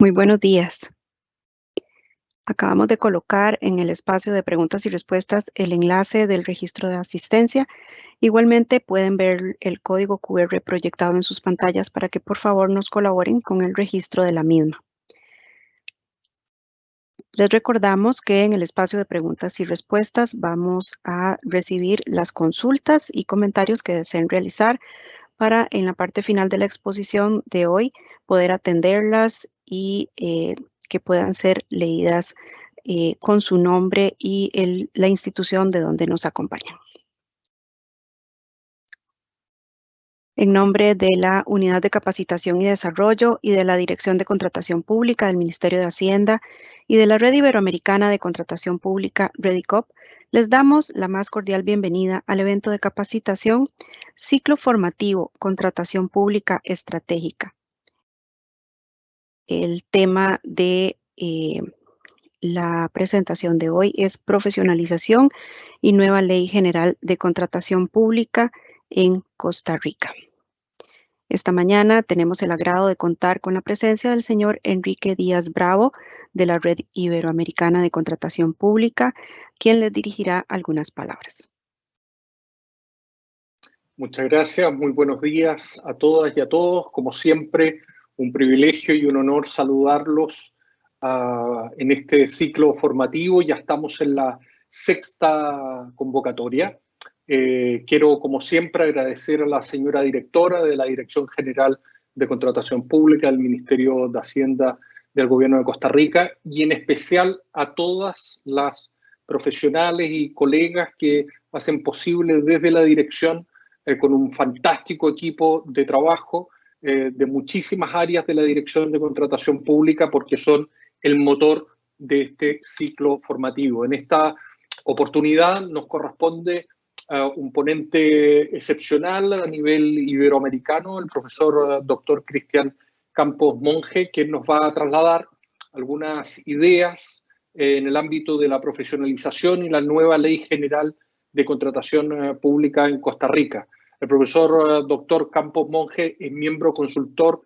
Muy buenos días. Acabamos de colocar en el espacio de preguntas y respuestas el enlace del registro de asistencia. Igualmente pueden ver el código QR proyectado en sus pantallas para que por favor nos colaboren con el registro de la misma. Les recordamos que en el espacio de preguntas y respuestas vamos a recibir las consultas y comentarios que deseen realizar para en la parte final de la exposición de hoy poder atenderlas y que puedan ser leídas con su nombre y la institución de donde nos acompañan. En nombre de la Unidad de Capacitación y Desarrollo y de la Dirección de Contratación Pública del Ministerio de Hacienda y de la Red Iberoamericana de Contratación Pública, REDICOP, les damos la más cordial bienvenida al evento de capacitación Ciclo Formativo Contratación Pública Estratégica. El tema de la presentación de hoy es profesionalización y nueva ley general de contratación pública en Costa Rica. Esta mañana tenemos el agrado de contar con la presencia del señor Enrique Díaz Bravo de la Red Iberoamericana de Contratación Pública, quien les dirigirá algunas palabras. Muchas gracias, muy buenos días a todas y a todos. Como siempre, un privilegio y un honor saludarlos en este ciclo formativo. Ya estamos en la sexta convocatoria. Quiero, como siempre, agradecer a la señora directora de la Dirección General de Contratación Pública del Ministerio de Hacienda del Gobierno de Costa Rica y en especial a todas las profesionales y colegas que hacen posible desde la dirección con un fantástico equipo de trabajo de muchísimas áreas de la Dirección de Contratación Pública porque son el motor de este ciclo formativo. En esta oportunidad nos corresponde un ponente excepcional a nivel iberoamericano, el profesor doctor Cristian Campos Monge, que nos va a trasladar algunas ideas en el ámbito de la profesionalización y la nueva ley general de contratación pública en Costa Rica. El profesor doctor Campos Monge es miembro consultor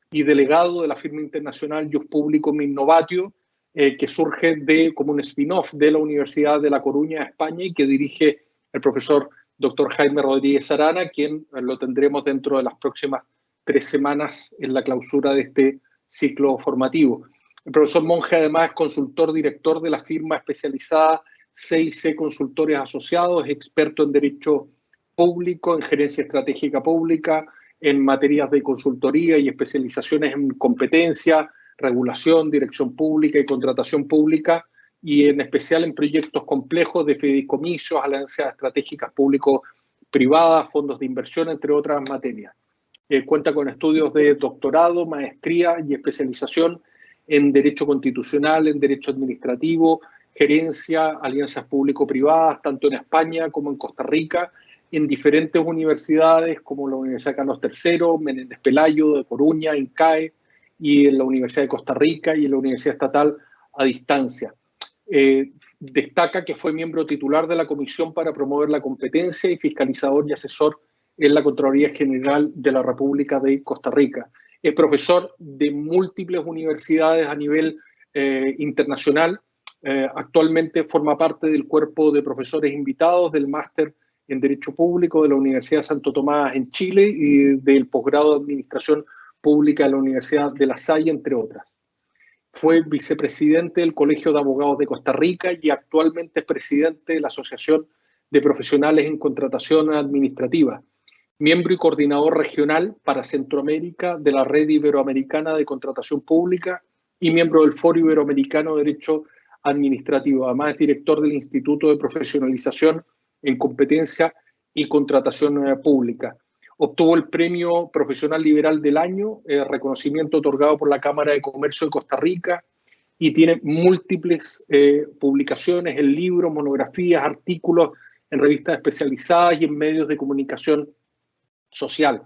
y delegado de la firma internacional Jus Publicum Innovatio, que surge como un spin-off de la Universidad de La Coruña, España, y que dirige el profesor doctor Jaime Rodríguez Arana, quien lo tendremos dentro de las próximas 3 semanas en la clausura de este ciclo formativo. El profesor Monge además es consultor director de la firma especializada C&C Consultores Asociados, experto en Derecho Público, en Gerencia Estratégica Pública, en materias de consultoría y especializaciones en competencia, regulación, dirección pública y contratación pública, y en especial en proyectos complejos de fideicomisos, alianzas estratégicas público-privadas, fondos de inversión, entre otras materias. Cuenta con estudios de doctorado, maestría y especialización en Derecho Constitucional, en Derecho Administrativo, Gerencia, alianzas público-privadas, tanto en España como en Costa Rica, en diferentes universidades como la Universidad Carlos III, Menéndez Pelayo de Coruña, INCAE, y en la Universidad de Costa Rica y en la Universidad Estatal a distancia. Destaca que fue miembro titular de la Comisión para Promover la Competencia y fiscalizador y asesor en la Contraloría General de la República de Costa Rica. Es profesor de múltiples universidades a nivel internacional. Actualmente forma parte del cuerpo de profesores invitados del máster en Derecho Público de la Universidad Santo Tomás en Chile y del posgrado de Administración Pública de la Universidad de La Salle, entre otras. Fue vicepresidente del Colegio de Abogados de Costa Rica y actualmente es presidente de la Asociación de Profesionales en Contratación Administrativa, miembro y coordinador regional para Centroamérica de la Red Iberoamericana de Contratación Pública y miembro del Foro Iberoamericano de Derecho Administrativo. Además es director del Instituto de Profesionalización en Competencia y Contratación Pública. Obtuvo el Premio Profesional Liberal del Año, reconocimiento otorgado por la Cámara de Comercio de Costa Rica, y tiene múltiples publicaciones en libros, monografías, artículos en revistas especializadas y en medios de comunicación social.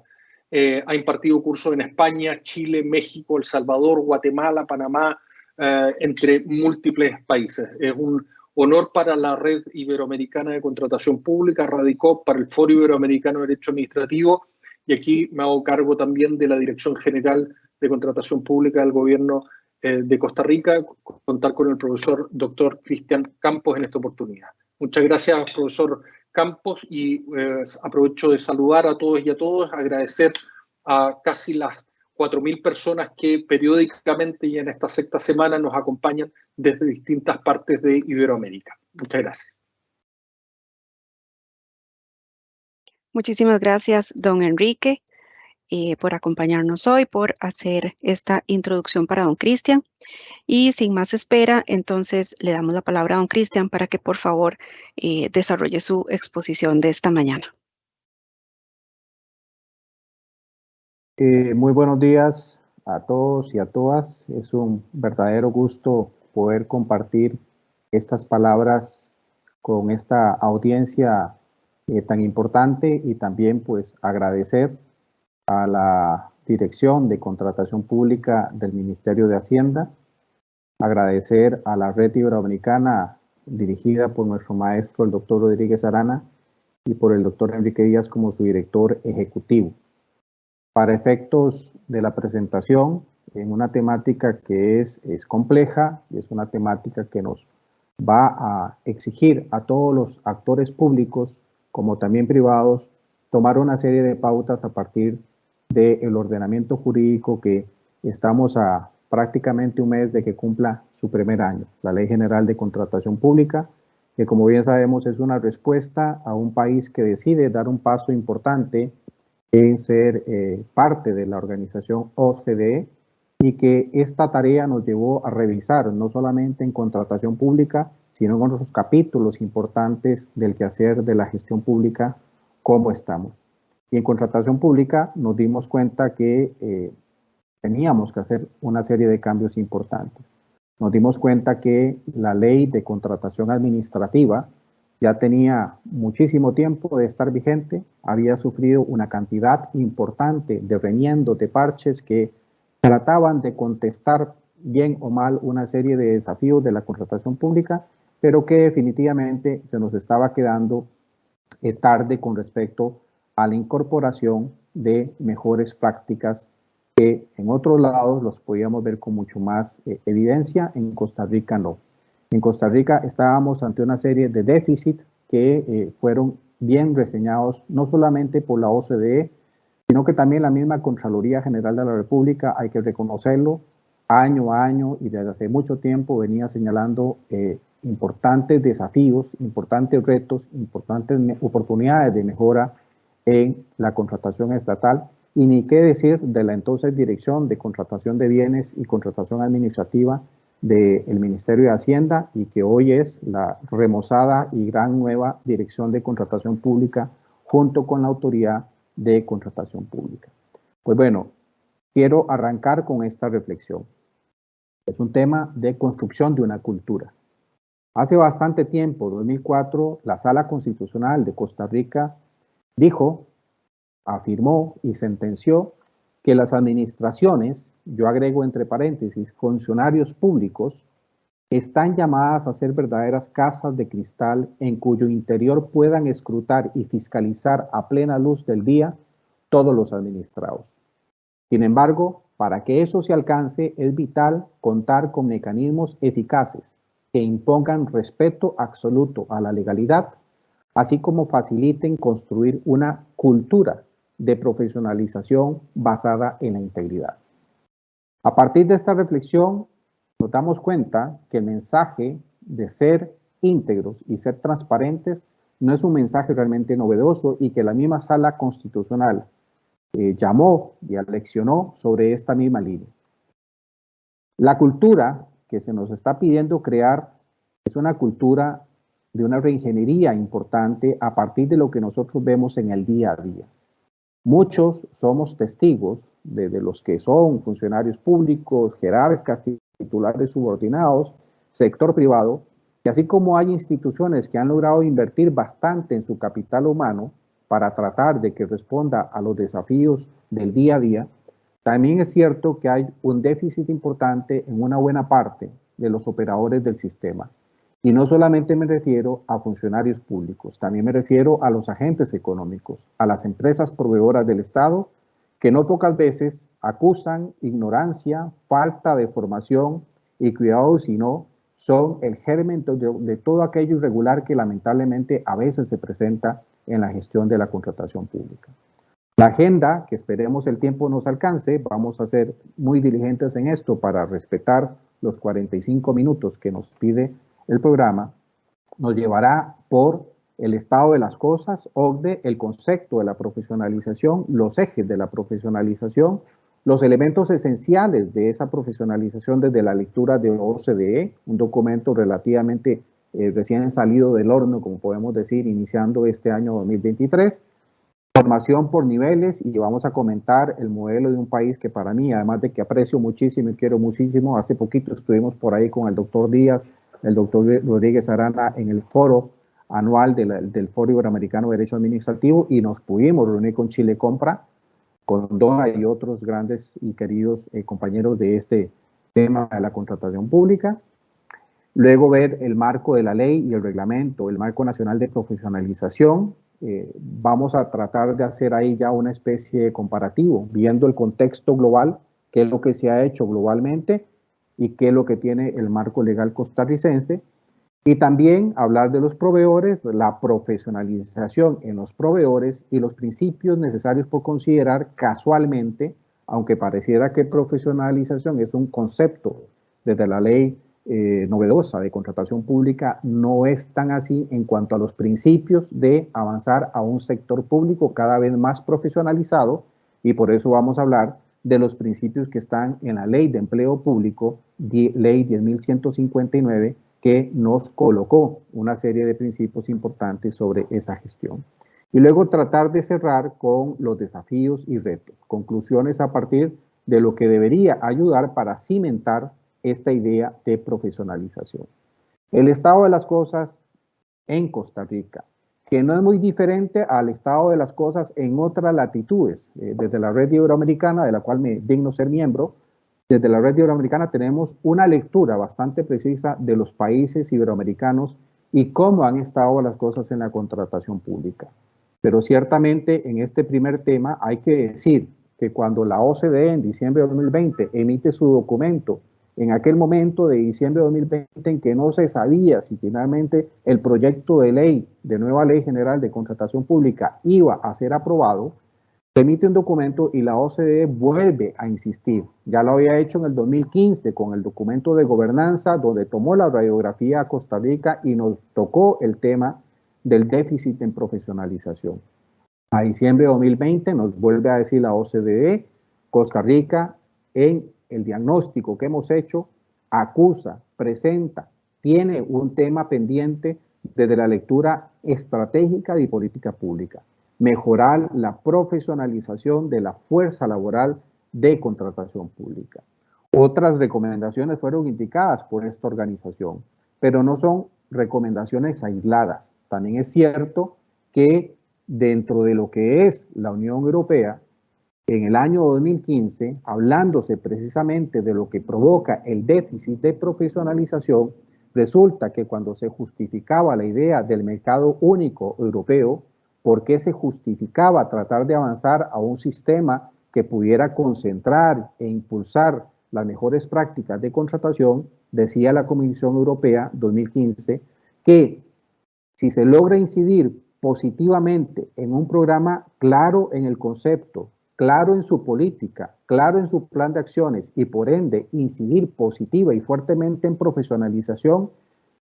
Ha impartido cursos en España, Chile, México, El Salvador, Guatemala, Panamá, entre múltiples países. Es un honor para la Red Iberoamericana de Contratación Pública, RADICOP, para el Foro Iberoamericano de Derecho Administrativo, y aquí me hago cargo también de la Dirección General de Contratación Pública del Gobierno de Costa Rica, contar con el profesor Dr. Cristian Campos en esta oportunidad. Muchas gracias, profesor Campos, y aprovecho de saludar a todos y a todas, agradecer a casi las 4.000 personas que periódicamente y en esta sexta semana nos acompañan desde distintas partes de Iberoamérica. Muchas gracias. Muchísimas gracias, don Enrique, por acompañarnos hoy, por hacer esta introducción para don Cristian. Y sin más espera, entonces le damos la palabra a don Cristian para que por favor desarrolle su exposición de esta mañana. Muy buenos días a todos y a todas. Es un verdadero gusto poder compartir estas palabras con esta audiencia tan importante, y también pues agradecer a la Dirección de Contratación Pública del Ministerio de Hacienda, agradecer a la Red Iberoamericana dirigida por nuestro maestro el doctor Rodríguez Arana y por el doctor Enrique Díaz como su director ejecutivo. Para efectos de la presentación, en una temática que es compleja, y es una temática que nos va a exigir a todos los actores públicos, como también privados, tomar una serie de pautas a partir del ordenamiento jurídico que estamos a prácticamente un mes de que cumpla su primer año, la Ley General de Contratación Pública, que como bien sabemos es una respuesta a un país que decide dar un paso importante en ser parte de la organización OCDE, y que esta tarea nos llevó a revisar no solamente en contratación pública, sino en otros capítulos importantes del quehacer de la gestión pública, cómo estamos. Y en contratación pública nos dimos cuenta que teníamos que hacer una serie de cambios importantes. Nos dimos cuenta que la ley de contratación administrativa ya tenía muchísimo tiempo de estar vigente, había sufrido una cantidad importante de remiendos, de parches que trataban de contestar bien o mal una serie de desafíos de la contratación pública, pero que definitivamente se nos estaba quedando tarde con respecto a la incorporación de mejores prácticas que en otros lados los podíamos ver con mucho más evidencia, en Costa Rica no. En Costa Rica estábamos ante una serie de déficits que fueron bien reseñados, no solamente por la OCDE, sino que también la misma Contraloría General de la República, hay que reconocerlo, año a año y desde hace mucho tiempo venía señalando importantes desafíos, importantes retos, importantes oportunidades de mejora en la contratación estatal, y ni qué decir de la entonces Dirección de Contratación de Bienes y Contratación Administrativa del Ministerio de Hacienda, y que hoy es la remozada y gran nueva Dirección de Contratación Pública junto con la Autoridad de Contratación Pública. Pues bueno, quiero arrancar con esta reflexión. Es un tema de construcción de una cultura. Hace bastante tiempo, 2004, la Sala Constitucional de Costa Rica dijo, afirmó y sentenció que las administraciones, yo agrego entre paréntesis, funcionarios públicos, están llamadas a ser verdaderas casas de cristal en cuyo interior puedan escrutar y fiscalizar a plena luz del día todos los administrados. Sin embargo, para que eso se alcance es vital contar con mecanismos eficaces que impongan respeto absoluto a la legalidad, así como faciliten construir una cultura de profesionalización basada en la integridad. A partir de esta reflexión, nos damos cuenta que el mensaje de ser íntegros y ser transparentes no es un mensaje realmente novedoso, y que la misma Sala Constitucional llamó y aleccionó sobre esta misma línea. La cultura que se nos está pidiendo crear es una cultura de una reingeniería importante a partir de lo que nosotros vemos en el día a día. Muchos somos testigos de los que son funcionarios públicos, jerarcas, titulares subordinados, sector privado, que así como hay instituciones que han logrado invertir bastante en su capital humano para tratar de que responda a los desafíos del día a día, también es cierto que hay un déficit importante en una buena parte de los operadores del sistema. Y no solamente me refiero a funcionarios públicos, también me refiero a los agentes económicos, a las empresas proveedoras del Estado, que no pocas veces acusan ignorancia, falta de formación y cuidado, si no, son el germen de todo aquello irregular que lamentablemente a veces se presenta en la gestión de la contratación pública. La agenda, que esperemos el tiempo nos alcance, vamos a ser muy diligentes en esto para respetar los 45 minutos que nos pide el programa, nos llevará por el estado de las cosas, OCDE, el concepto de la profesionalización, los ejes de la profesionalización, los elementos esenciales de esa profesionalización desde la lectura de OCDE, un documento relativamente recién salido del horno, como podemos decir, iniciando este año 2023, formación por niveles, y vamos a comentar el modelo de un país que para mí, además de que aprecio muchísimo y quiero muchísimo, hace poquito estuvimos por ahí con el doctor Díaz, el doctor Rodríguez Arana en el foro anual del Foro Iberoamericano de Derecho Administrativo, y nos pudimos reunir con Chile Compra, con Dona y otros grandes y queridos compañeros de este tema de la contratación pública. Luego ver el marco de la ley y el reglamento, el marco nacional de profesionalización. Vamos a tratar de hacer ahí ya una especie de comparativo, viendo el contexto global, qué es lo que se ha hecho globalmente y qué es lo que tiene el marco legal costarricense. Y también hablar de los proveedores, la profesionalización en los proveedores y los principios necesarios por considerar casualmente, aunque pareciera que profesionalización es un concepto desde la ley novedosa de contratación pública, no es tan así en cuanto a los principios de avanzar a un sector público cada vez más profesionalizado, y por eso vamos a hablar de los principios que están en la Ley de Empleo Público, Ley 10.159, que nos colocó una serie de principios importantes sobre esa gestión. Y luego tratar de cerrar con los desafíos y retos, conclusiones a partir de lo que debería ayudar para cimentar esta idea de profesionalización. El estado de las cosas en Costa Rica, que no es muy diferente al estado de las cosas en otras latitudes. Desde la Red Iberoamericana, de la cual me digno ser miembro, desde la Red Iberoamericana tenemos una lectura bastante precisa de los países iberoamericanos y cómo han estado las cosas en la contratación pública. Pero ciertamente en este primer tema hay que decir que cuando la OCDE en diciembre de 2020 emite su documento, en aquel momento de diciembre de 2020 en que no se sabía si finalmente el proyecto de ley, de nueva ley general de contratación pública iba a ser aprobado, se emite un documento y la OCDE vuelve a insistir. Ya lo había hecho en el 2015 con el documento de gobernanza, donde tomó la radiografía a Costa Rica y nos tocó el tema del déficit en profesionalización. A diciembre de 2020 nos vuelve a decir la OCDE, Costa Rica en el diagnóstico que hemos hecho acusa, presenta, tiene un tema pendiente desde la lectura estratégica y política pública: mejorar la profesionalización de la fuerza laboral de contratación pública. Otras recomendaciones fueron indicadas por esta organización, pero no son recomendaciones aisladas. También es cierto que dentro de lo que es la Unión Europea, en el año 2015, hablándose precisamente de lo que provoca el déficit de profesionalización, resulta que cuando se justificaba la idea del mercado único europeo, ¿por qué se justificaba tratar de avanzar a un sistema que pudiera concentrar e impulsar las mejores prácticas de contratación? Decía la Comisión Europea 2015 que si se logra incidir positivamente en un programa claro en el concepto, claro en su política, claro en su plan de acciones y por ende incidir positiva y fuertemente en profesionalización,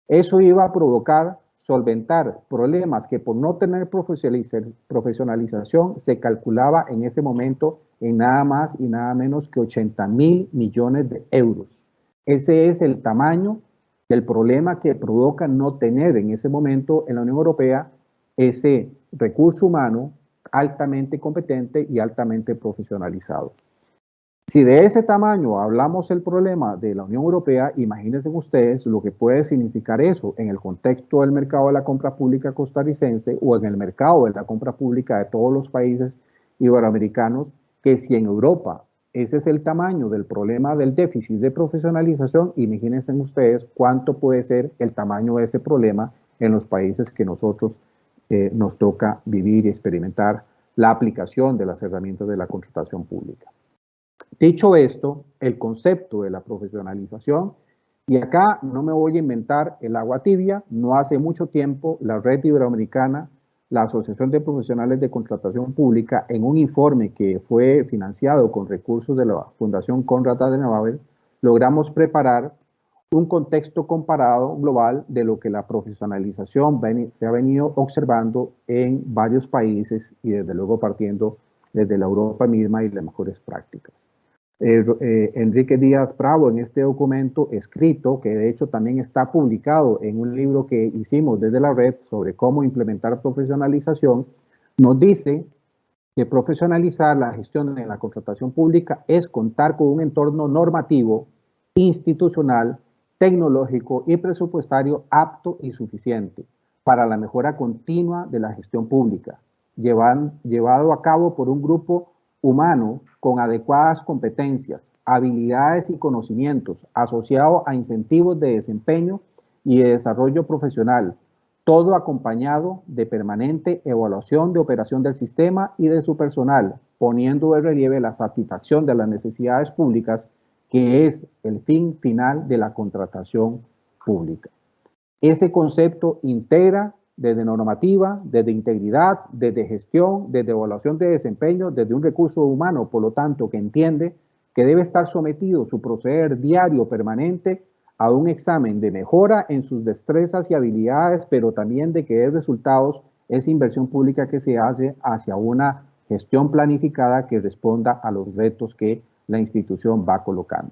eso iba a provocar solventar problemas que por no tener profesionalización se calculaba en ese momento en nada más y nada menos que 80.000 millones de euros. Ese es el tamaño del problema que provoca no tener en ese momento en la Unión Europea ese recurso humano altamente competente y altamente profesionalizado. Si de ese tamaño hablamos el problema de la Unión Europea, imagínense ustedes lo que puede significar eso en el contexto del mercado de la compra pública costarricense o en el mercado de la compra pública de todos los países iberoamericanos, que si en Europa ese es el tamaño del problema del déficit de profesionalización, imagínense ustedes cuánto puede ser el tamaño de ese problema en los países que nosotros nos toca vivir y experimentar la aplicación de las herramientas de la contratación pública. Dicho esto, el concepto de la profesionalización, y acá no me voy a inventar el agua tibia, no hace mucho tiempo la Red Iberoamericana, la Asociación de Profesionales de Contratación Pública, en un informe que fue financiado con recursos de la Fundación Konrad Adenauer, logramos preparar un contexto comparado global de lo que la profesionalización se ha venido observando en varios países y desde luego partiendo desde la Europa misma y las mejores prácticas. Enrique Díaz Bravo, en este documento escrito, que de hecho también está publicado en un libro que hicimos desde la red sobre cómo implementar profesionalización, nos dice que profesionalizar la gestión en la contratación pública es contar con un entorno normativo, institucional, tecnológico y presupuestario apto y suficiente para la mejora continua de la gestión pública, llevado a cabo por un grupo humano con adecuadas competencias, habilidades y conocimientos asociados a incentivos de desempeño y de desarrollo profesional, todo acompañado de permanente evaluación de operación del sistema y de su personal, poniendo de relieve la satisfacción de las necesidades públicas, que es el fin final de la contratación pública. Ese concepto integra desde normativa, desde integridad, desde gestión, desde evaluación de desempeño, desde un recurso humano, por lo tanto, que entiende que debe estar sometido su proceder diario permanente a un examen de mejora en sus destrezas y habilidades, pero también de que dé resultados esa inversión pública que se hace hacia una gestión planificada que responda a los retos que la institución va colocando.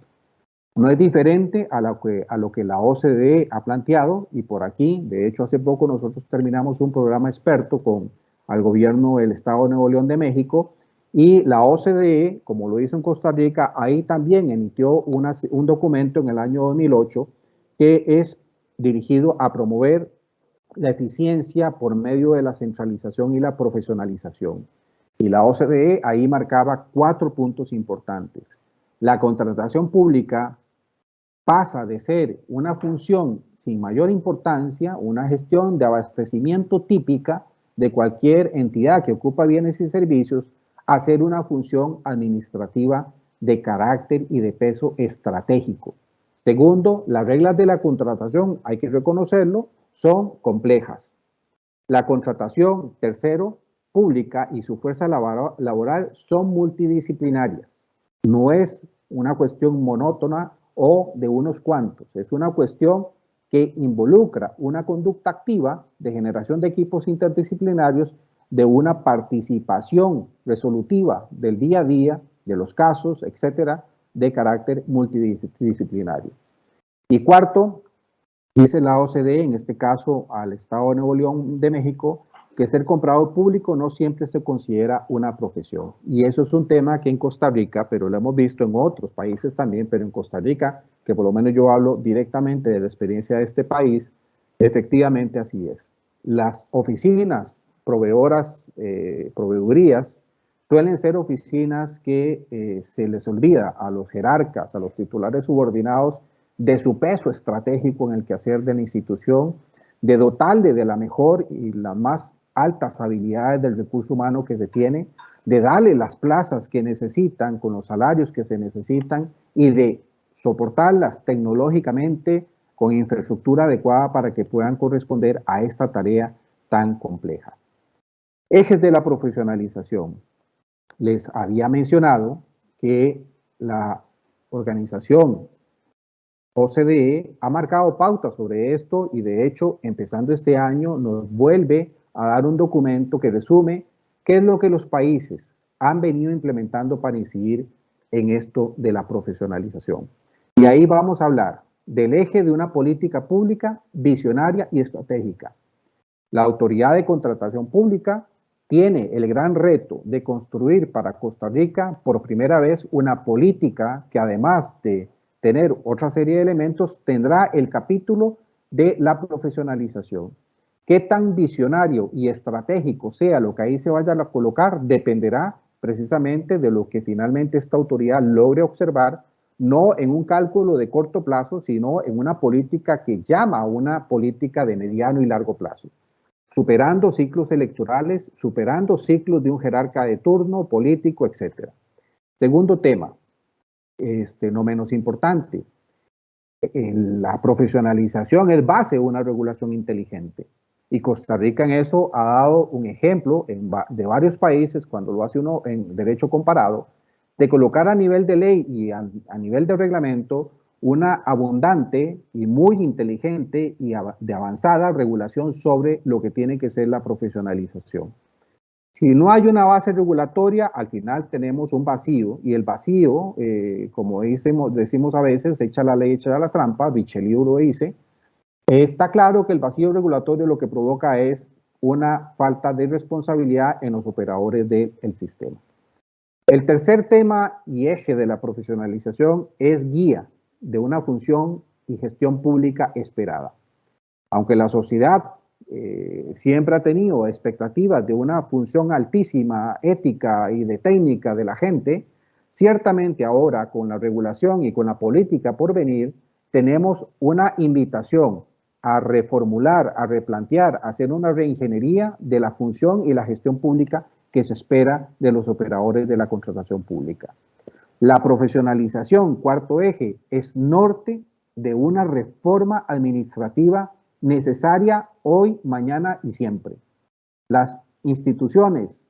No es diferente a lo que la OCDE ha planteado, y por aquí, de hecho, hace poco nosotros terminamos un programa experto con el gobierno del Estado de Nuevo León de México, y la OCDE, como lo hizo en Costa Rica, ahí también emitió un documento en el año 2008 que es dirigido a promover la eficiencia por medio de la centralización y la profesionalización. Y la OCDE ahí marcaba 4 puntos importantes. La contratación pública pasa de ser una función sin mayor importancia, una gestión de abastecimiento típica de cualquier entidad que ocupa bienes y servicios, a ser una función administrativa de carácter y de peso estratégico. Segundo, las reglas de la contratación, hay que reconocerlo, son complejas. La contratación, tercero, pública y su fuerza laboral son multidisciplinarias. No es una cuestión monótona o de unos cuantos, es una cuestión que involucra una conducta activa de generación de equipos interdisciplinarios, de una participación resolutiva del día a día, de los casos, etcétera, de carácter multidisciplinario. Y cuarto, dice la OCDE, en este caso al Estado de Nuevo León de México, que ser comprador público no siempre se considera una profesión. Y eso es un tema que en Costa Rica, pero lo hemos visto en otros países también, pero en Costa Rica, que por lo menos yo hablo directamente de la experiencia de este país, efectivamente así es. Las oficinas proveedurías, suelen ser oficinas que se les olvida a los jerarcas, a los titulares subordinados, de su peso estratégico en el quehacer de la institución, de dotarle de la mejor y las más altas habilidades del recurso humano que se tiene, de darle las plazas que necesitan con los salarios que se necesitan y de soportarlas tecnológicamente con infraestructura adecuada para que puedan corresponder a esta tarea tan compleja. Ejes de la profesionalización. Les había mencionado que la organización OCDE ha marcado pautas sobre esto y de hecho, empezando este año, nos vuelve a dar un documento que resume qué es lo que los países han venido implementando para incidir en esto de la profesionalización. Y ahí vamos a hablar del eje de una política pública visionaria y estratégica. La Autoridad de Contratación Pública tiene el gran reto de construir para Costa Rica por primera vez una política que, además de tener otra serie de elementos, tendrá el capítulo de la profesionalización. Qué tan visionario y estratégico sea lo que ahí se vaya a colocar dependerá precisamente de lo que finalmente esta autoridad logre observar, no en un cálculo de corto plazo, sino en una política que llama a una política de mediano y largo plazo. superando ciclos electorales, superando ciclos de un jerarca de turno, político, etc. Segundo tema, no menos importante, la profesionalización es base de una regulación inteligente. Y Costa Rica en eso ha dado un ejemplo de varios países, cuando lo hace uno en derecho comparado, de colocar a nivel de ley y a nivel de reglamento una abundante y muy inteligente y de avanzada regulación sobre lo que tiene que ser la profesionalización. Si no hay una base regulatoria, al final tenemos un vacío, y el vacío, como decimos a veces, echa la ley, echa la trampa, Richelieu lo dice. Está claro que el vacío regulatorio lo que provoca es una falta de responsabilidad en los operadores del sistema. El tercer tema y eje de la profesionalización es guía de una función y gestión pública esperada. Aunque la sociedad siempre ha tenido expectativas de una función altísima, ética y de técnica de la gente, ciertamente ahora con la regulación y con la política por venir, tenemos una invitación a reformular, a replantear, a hacer una reingeniería de la función y la gestión pública que se espera de los operadores de la contratación pública. La profesionalización, cuarto eje, es norte de una reforma administrativa necesaria hoy, mañana y siempre. Las instituciones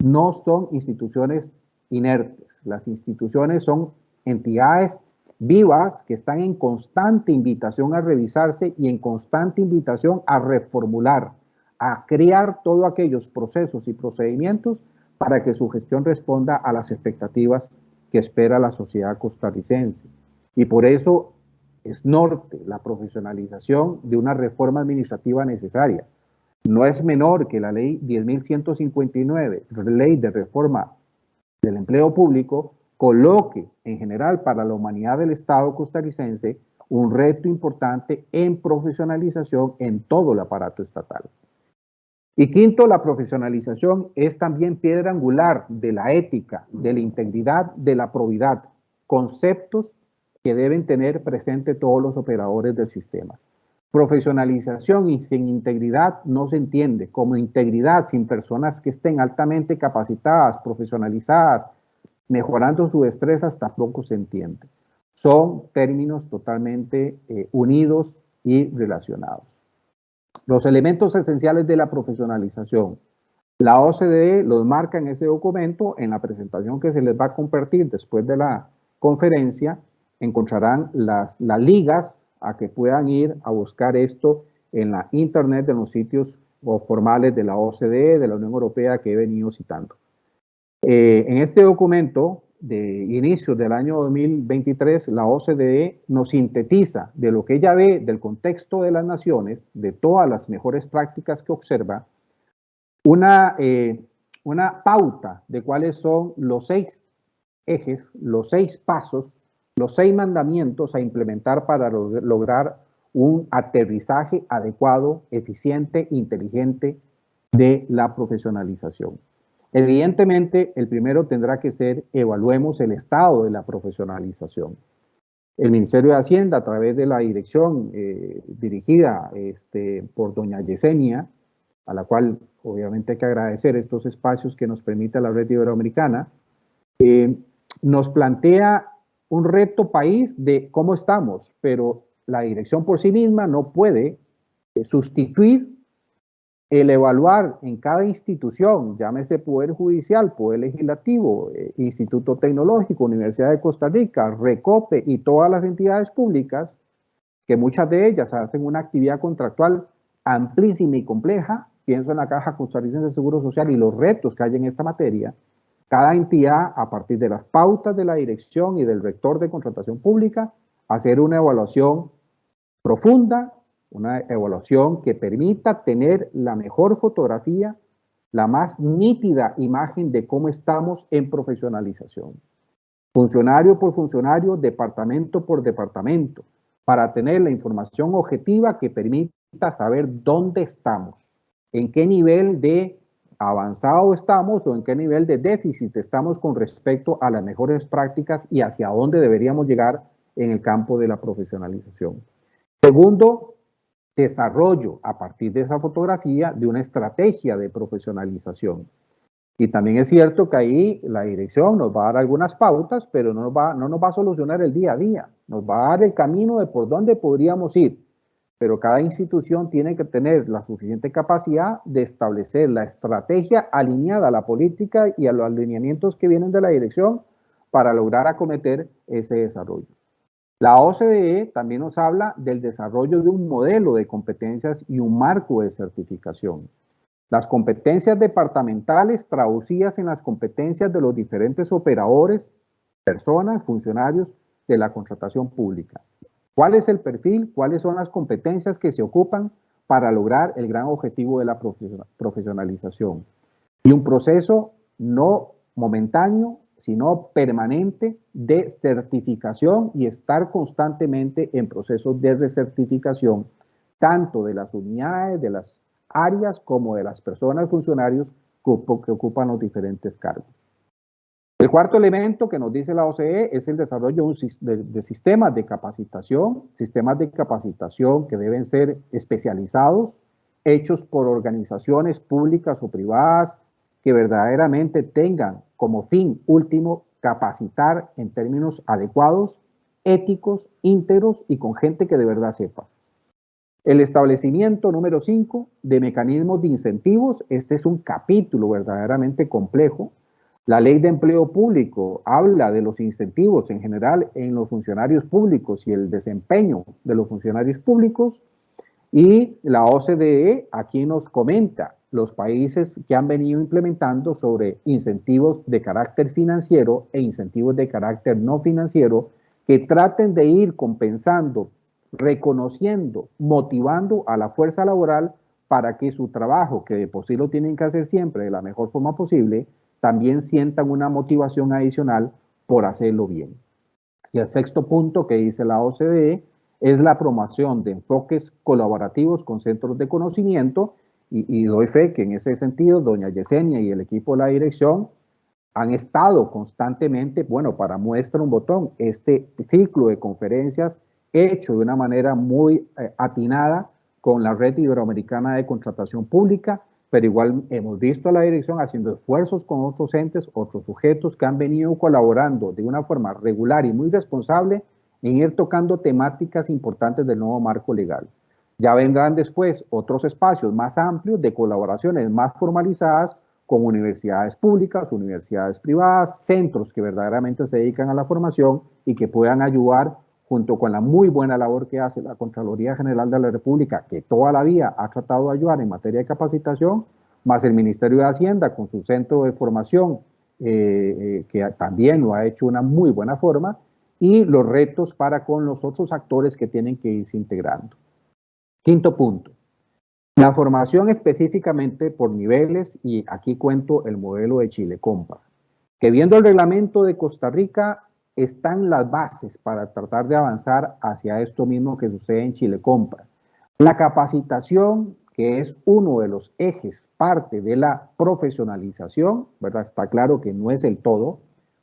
no son instituciones inertes. Las instituciones son entidades vivas que están en constante invitación a revisarse y en constante invitación a reformular, a crear todos aquellos procesos y procedimientos para que su gestión responda a las expectativas que espera la sociedad costarricense. Y por eso es norte la profesionalización de una reforma administrativa necesaria. No es menor que la ley 10.159, ley de reforma del empleo público, coloque en general para la humanidad del Estado costarricense un reto importante en profesionalización en todo el aparato estatal. Y quinto, la profesionalización es también piedra angular de la ética, de la integridad, de la probidad, conceptos que deben tener presente todos los operadores del sistema. Profesionalización y sin integridad no se entiende. Como integridad sin personas que estén altamente capacitadas, profesionalizadas, mejorando sus destrezas, tampoco se entiende. Son términos totalmente unidos y relacionados. Los elementos esenciales de la profesionalización. La OCDE los marca en ese documento. En la presentación que se les va a compartir después de la conferencia, encontrarán las ligas a que puedan ir a buscar esto en la internet de los sitios formales de la OCDE, de la Unión Europea que he venido citando. En este documento de inicios del año 2023, la OCDE nos sintetiza de lo que ella ve del contexto de las naciones, de todas las mejores prácticas que observa, una pauta de cuáles son los 6 ejes, los 6 pasos, los 6 mandamientos a implementar para lograr un aterrizaje adecuado, eficiente, inteligente de la profesionalización. Evidentemente, el primero tendrá que ser, evaluemos el estado de la profesionalización. El Ministerio de Hacienda, a través de la dirección dirigida por doña Yesenia, a la cual obviamente hay que agradecer estos espacios que nos permite la Red Iberoamericana, nos plantea un reto país de cómo estamos, pero la dirección por sí misma no puede sustituir el evaluar en cada institución, llámese Poder Judicial, Poder Legislativo, Instituto Tecnológico, Universidad de Costa Rica, Recope y todas las entidades públicas, que muchas de ellas hacen una actividad contractual amplísima y compleja. Pienso en la Caja Costarricense de Seguro Social y los retos que hay en esta materia. Cada entidad, a partir de las pautas de la dirección y del rector de contratación pública, hacer una evaluación profunda, una evaluación que permita tener la mejor fotografía, la más nítida imagen de cómo estamos en profesionalización. Funcionario por funcionario, departamento por departamento, para tener la información objetiva que permita saber dónde estamos, en qué nivel de avanzado estamos o en qué nivel de déficit estamos con respecto a las mejores prácticas y hacia dónde deberíamos llegar en el campo de la profesionalización. Segundo, desarrollo a partir de esa fotografía de una estrategia de profesionalización. Y también es cierto que ahí la dirección nos va a dar algunas pautas, pero no nos va a solucionar el día a día, nos va a dar el camino de por dónde podríamos ir. Pero cada institución tiene que tener la suficiente capacidad de establecer la estrategia alineada a la política y a los alineamientos que vienen de la dirección para lograr acometer ese desarrollo. La OCDE también nos habla del desarrollo de un modelo de competencias y un marco de certificación. Las competencias departamentales traducidas en las competencias de los diferentes operadores, personas, funcionarios de la contratación pública. ¿Cuál es el perfil? ¿Cuáles son las competencias que se ocupan para lograr el gran objetivo de la profesionalización? Y un proceso no momentáneo, sino permanente de certificación y estar constantemente en procesos de recertificación, tanto de las unidades, de las áreas, como de las personas funcionarios que ocupan los diferentes cargos. El cuarto elemento que nos dice la OCDE es el desarrollo de sistemas de capacitación que deben ser especializados, hechos por organizaciones públicas o privadas que verdaderamente tengan como fin último capacitar en términos adecuados, éticos, íntegros y con gente que de verdad sepa. El establecimiento número 5 de mecanismos de incentivos. Este es un capítulo verdaderamente complejo. La ley de empleo público habla de los incentivos en general en los funcionarios públicos y el desempeño de los funcionarios públicos. Y la OCDE aquí nos comenta los países que han venido implementando sobre incentivos de carácter financiero e incentivos de carácter no financiero que traten de ir compensando, reconociendo, motivando a la fuerza laboral para que su trabajo, que de por sí lo tienen que hacer siempre de la mejor forma posible, también sientan una motivación adicional por hacerlo bien. Y el sexto punto que dice la OCDE es la promoción de enfoques colaborativos con centros de conocimiento y doy fe que en ese sentido doña Yesenia y el equipo de la dirección han estado constantemente, bueno, para muestra un botón, este ciclo de conferencias hecho de una manera muy atinada con la Red Iberoamericana de Contratación Pública, pero igual hemos visto a la dirección haciendo esfuerzos con otros entes, otros sujetos que han venido colaborando de una forma regular y muy responsable en ir tocando temáticas importantes del nuevo marco legal. Ya vendrán después otros espacios más amplios de colaboraciones más formalizadas con universidades públicas, universidades privadas, centros que verdaderamente se dedican a la formación y que puedan ayudar junto con la muy buena labor que hace la Contraloría General de la República, que toda la vida ha tratado de ayudar en materia de capacitación, más el Ministerio de Hacienda con su centro de formación, que también lo ha hecho de una muy buena forma, y los retos para con los otros actores que tienen que irse integrando. Quinto punto, la formación específicamente por niveles, y aquí cuento el modelo de Chile Compra, que viendo el reglamento de Costa Rica están las bases para tratar de avanzar hacia esto mismo que sucede en Chile Compra. La capacitación, que es uno de los ejes, parte de la profesionalización, ¿verdad? Está claro que no es el todo.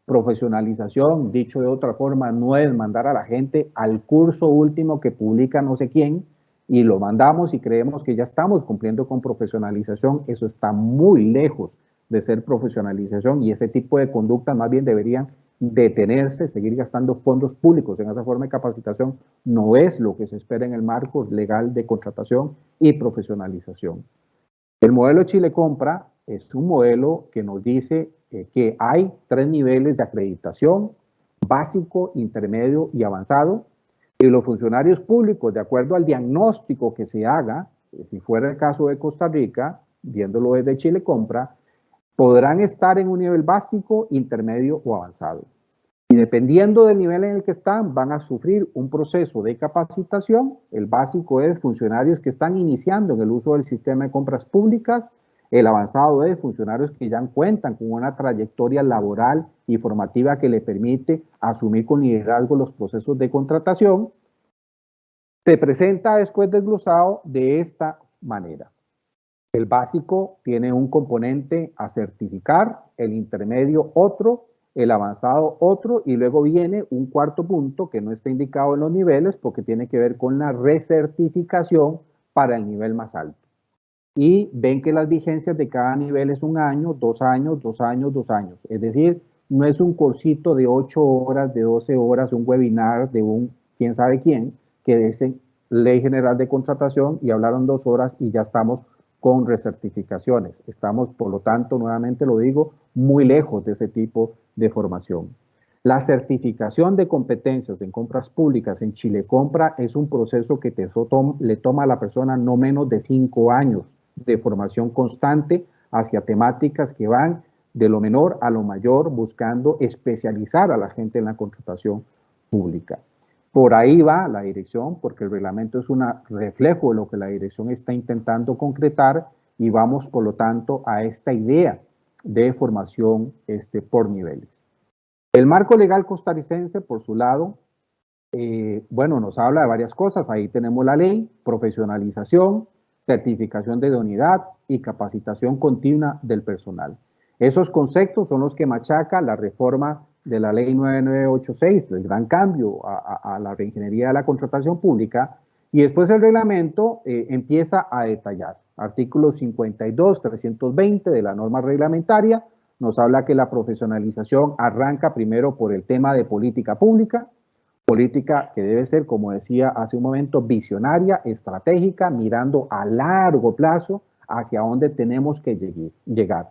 Profesionalización, dicho de otra forma, no es mandar a la gente al curso último que publica no sé quién y lo mandamos y creemos que ya estamos cumpliendo con profesionalización. Eso está muy lejos de ser profesionalización y ese tipo de conductas más bien deberían detenerse. Seguir gastando fondos públicos en esa forma de capacitación no es lo que se espera en el marco legal de contratación y profesionalización. El modelo Chile Compra es un modelo que nos dice que hay 3 niveles de acreditación: básico, intermedio y avanzado. Y los funcionarios públicos, de acuerdo al diagnóstico que se haga, si fuera el caso de Costa Rica, viéndolo desde Chile Compra, podrán estar en un nivel básico, intermedio o avanzado. Y dependiendo del nivel en el que están, van a sufrir un proceso de capacitación. El básico es funcionarios que están iniciando en el uso del sistema de compras públicas. El avanzado es funcionarios que ya cuentan con una trayectoria laboral y formativa que le permite asumir con liderazgo los procesos de contratación. Se presenta después desglosado de esta manera. El básico tiene un componente a certificar, el intermedio otro, el avanzado otro, y luego viene un cuarto punto que no está indicado en los niveles porque tiene que ver con la recertificación para el nivel más alto. Y ven que las vigencias de cada nivel es 1 año, 2 años, 2 años, 2 años. Es decir, no es un cursito de 8 horas, de 12 horas, un webinar de un quién sabe quién, que dice Ley General de Contratación y hablaron 2 horas y ya estamos con recertificaciones. Estamos, por lo tanto, nuevamente lo digo, muy lejos de ese tipo de formación. La certificación de competencias en compras públicas en Chile Compra es un proceso que le toma a la persona no menos de 5 años de formación constante hacia temáticas que van de lo menor a lo mayor, buscando especializar a la gente en la contratación pública. Por ahí va la dirección, porque el reglamento es un reflejo de lo que la dirección está intentando concretar y vamos, por lo tanto, a esta idea de formación por niveles. El marco legal costarricense, por su lado, bueno, nos habla de varias cosas. Ahí tenemos la ley, profesionalización, certificación de idoneidad y capacitación continua del personal. Esos conceptos son los que machaca la reforma de la ley 9986, el gran cambio a la reingeniería de la contratación pública, y después el reglamento empieza a detallar. Artículo 52, 320 de la norma reglamentaria nos habla que la profesionalización arranca primero por el tema de política pública, política que debe ser, como decía hace un momento, visionaria, estratégica, mirando a largo plazo hacia dónde tenemos que llegar.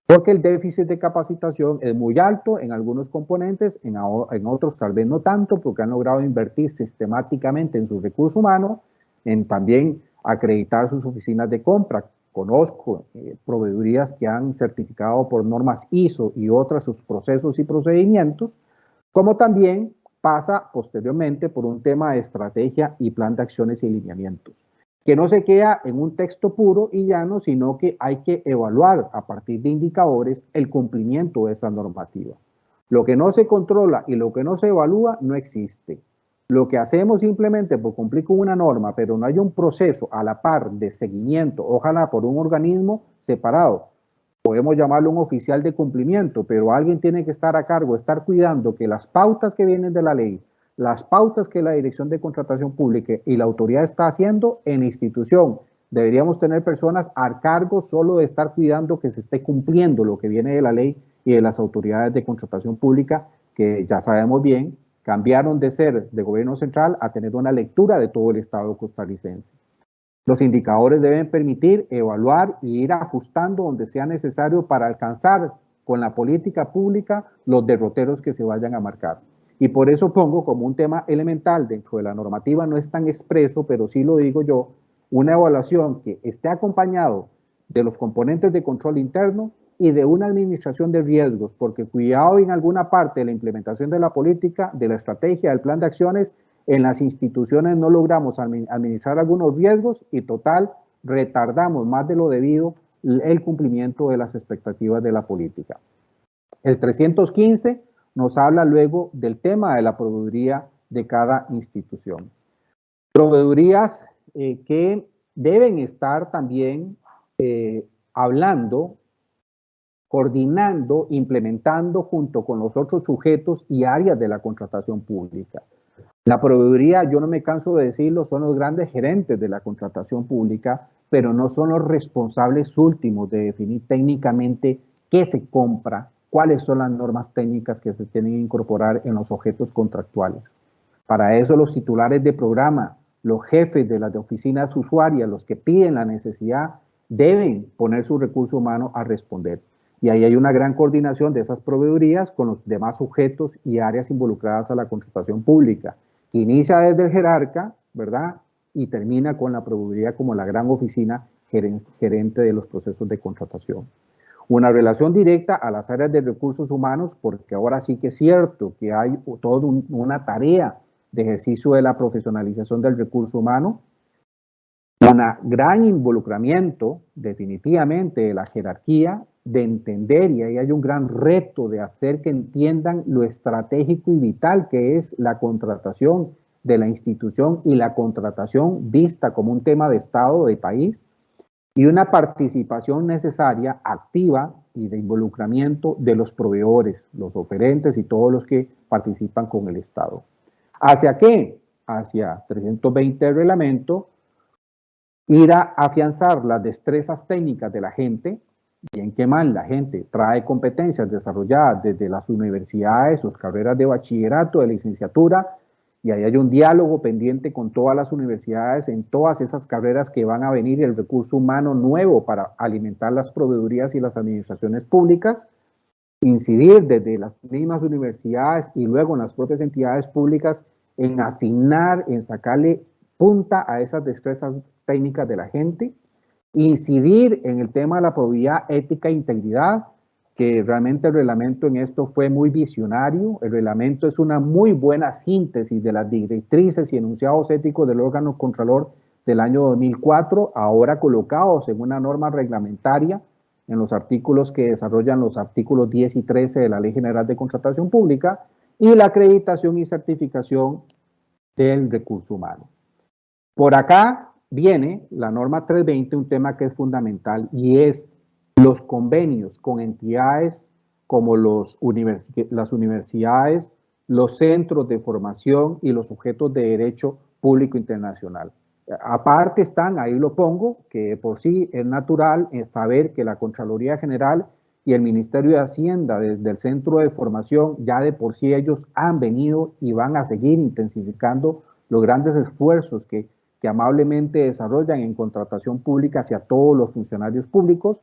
Porque el déficit de capacitación es muy alto en algunos componentes, en otros tal vez no tanto, porque han logrado invertir sistemáticamente en su recurso humano, en también acreditar sus oficinas de compra. Conozco proveedurías que han certificado por normas ISO y otras sus procesos y procedimientos, como también pasa posteriormente por un tema de estrategia y plan de acciones y lineamientos, que no se queda en un texto puro y llano, sino que hay que evaluar a partir de indicadores el cumplimiento de esas normativas. Lo que no se controla y lo que no se evalúa no existe. Lo que hacemos simplemente por cumplir con una norma, pero no hay un proceso a la par de seguimiento, ojalá por un organismo separado. Podemos llamarlo un oficial de cumplimiento, pero alguien tiene que estar a cargo, estar cuidando que las pautas que vienen de la ley, las pautas que la Dirección de Contratación Pública y la autoridad está haciendo en institución. Deberíamos tener personas a cargo solo de estar cuidando que se esté cumpliendo lo que viene de la ley y de las autoridades de contratación pública, que ya sabemos bien, cambiaron de ser de gobierno central a tener una lectura de todo el Estado costarricense. Los indicadores deben permitir evaluar y ir ajustando donde sea necesario para alcanzar con la política pública los derroteros que se vayan a marcar. Y por eso pongo como un tema elemental dentro de la normativa, no es tan expreso, pero sí lo digo yo, una evaluación que esté acompañado de los componentes de control interno y de una administración de riesgos, porque cuidado en alguna parte de la implementación de la política, de la estrategia, del plan de acciones, en las instituciones no logramos administrar algunos riesgos y total, retardamos más de lo debido el cumplimiento de las expectativas de la política. El 315 nos habla luego del tema de la proveeduría de cada institución. Proveedurías que deben estar también hablando, coordinando, implementando junto con los otros sujetos y áreas de la contratación pública. La proveeduría, yo no me canso de decirlo, son los grandes gerentes de la contratación pública, pero no son los responsables últimos de definir técnicamente qué se compra, cuáles son las normas técnicas que se tienen que incorporar en los objetos contractuales. Para eso los titulares de programa, los jefes de las oficinas usuarias, los que piden la necesidad, deben poner su recurso humano a responder. Y ahí hay una gran coordinación de esas proveedurías con los demás sujetos y áreas involucradas a la contratación pública, que inicia desde el jerarca, ¿verdad? Y termina con la proveeduría como la gran oficina gerente de los procesos de contratación. Una relación directa a las áreas de recursos humanos, porque ahora sí que es cierto que hay toda una tarea de ejercicio de la profesionalización del recurso humano, un gran involucramiento definitivamente de la jerarquía, de entender, y ahí hay un gran reto de hacer que entiendan lo estratégico y vital que es la contratación de la institución y la contratación vista como un tema de Estado, de país, y una participación necesaria, activa y de involucramiento de los proveedores, los oferentes y todos los que participan con el Estado. ¿Hacia qué? Hacia 320 del reglamento, Ir a afianzar las destrezas técnicas de la gente, bien que mal la gente trae competencias desarrolladas desde las universidades, sus carreras de bachillerato, de licenciatura, y ahí hay un diálogo pendiente con todas las universidades en todas esas carreras que van a venir, el recurso humano nuevo para alimentar las proveedurías y las administraciones públicas, incidir desde las mismas universidades y luego en las propias entidades públicas en afinar, en sacarle punta a esas destrezas técnicas de la gente, incidir en el tema de la probidad, ética e integridad, que realmente el reglamento en esto fue muy visionario. El reglamento es una muy buena síntesis de las directrices y enunciados éticos del órgano contralor del año 2004, ahora colocados en una norma reglamentaria en los artículos que desarrollan los artículos 10 y 13 de la Ley General de Contratación Pública y la acreditación y certificación del recurso humano. Por acá viene la norma 320, un tema que es fundamental y es los convenios con entidades como las universidades, los centros de formación y los sujetos de derecho público internacional. Aparte están, ahí lo pongo, que por sí es natural saber que la Contraloría General y el Ministerio de Hacienda desde el Centro de Formación ya de por sí ellos han venido y van a seguir intensificando los grandes esfuerzos que amablemente desarrollan en contratación pública hacia todos los funcionarios públicos,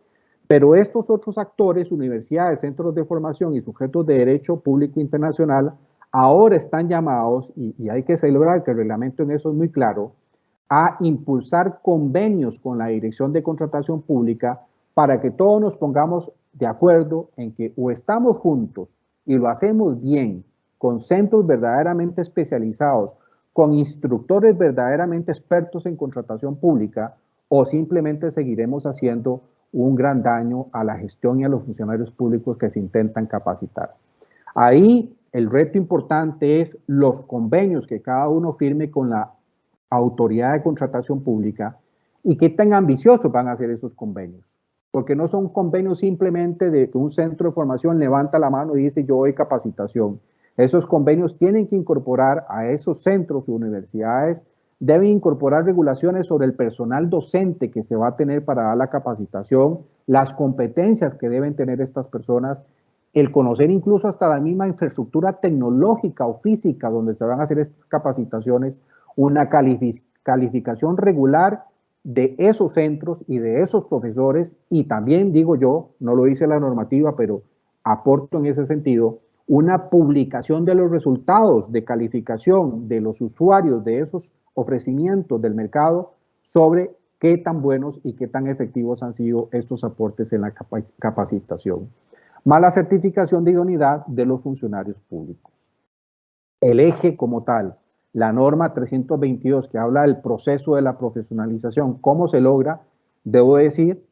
pero estos otros actores, universidades, centros de formación y sujetos de derecho público internacional, ahora están llamados, y hay que celebrar que el reglamento en eso es muy claro, a impulsar convenios con la Dirección de Contratación Pública para que todos nos pongamos de acuerdo en que o estamos juntos y lo hacemos bien, con centros verdaderamente especializados, con instructores verdaderamente expertos en contratación pública, o simplemente seguiremos haciendo un gran daño a la gestión y a los funcionarios públicos que se intentan capacitar. Ahí el reto importante es los convenios que cada uno firme con la autoridad de contratación pública y qué tan ambiciosos van a ser esos convenios. Porque no son convenios simplemente de que un centro de formación levanta la mano y dice yo doy capacitación. Esos convenios tienen que incorporar a esos centros o universidades, deben incorporar regulaciones sobre el personal docente que se va a tener para dar la capacitación, las competencias que deben tener estas personas, el conocer incluso hasta la misma infraestructura tecnológica o física donde se van a hacer estas capacitaciones, una calificación regular de esos centros y de esos profesores, y también digo yo, no lo dice la normativa, pero aporto en ese sentido, una publicación de los resultados de calificación de los usuarios de esos ofrecimientos del mercado sobre qué tan buenos y qué tan efectivos han sido estos aportes en la capacitación. Más la certificación de idoneidad de los funcionarios públicos. El eje como tal, la norma 322 que habla del proceso de la profesionalización, cómo se logra, debo decir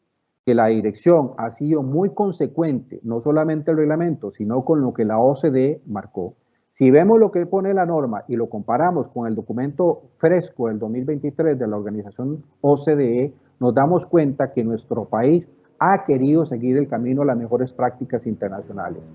que la dirección ha sido muy consecuente, no solamente el reglamento, sino con lo que la OCDE marcó. Si vemos lo que pone la norma y lo comparamos con el documento fresco del 2023 de la organización OCDE, nos damos cuenta que nuestro país ha querido seguir el camino a las mejores prácticas internacionales.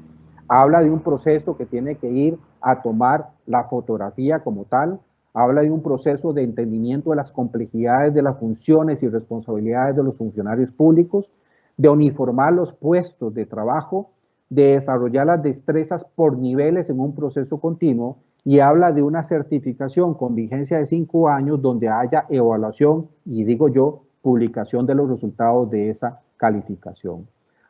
Habla de un proceso que tiene que ir a tomar la fotografía como tal, habla de un proceso de entendimiento de las complejidades de las funciones y responsabilidades de los funcionarios públicos, de uniformar los puestos de trabajo, de desarrollar las destrezas por niveles en un proceso continuo, y habla de una certificación con vigencia de 5 años donde haya evaluación y, digo yo, publicación de los resultados de esa calificación.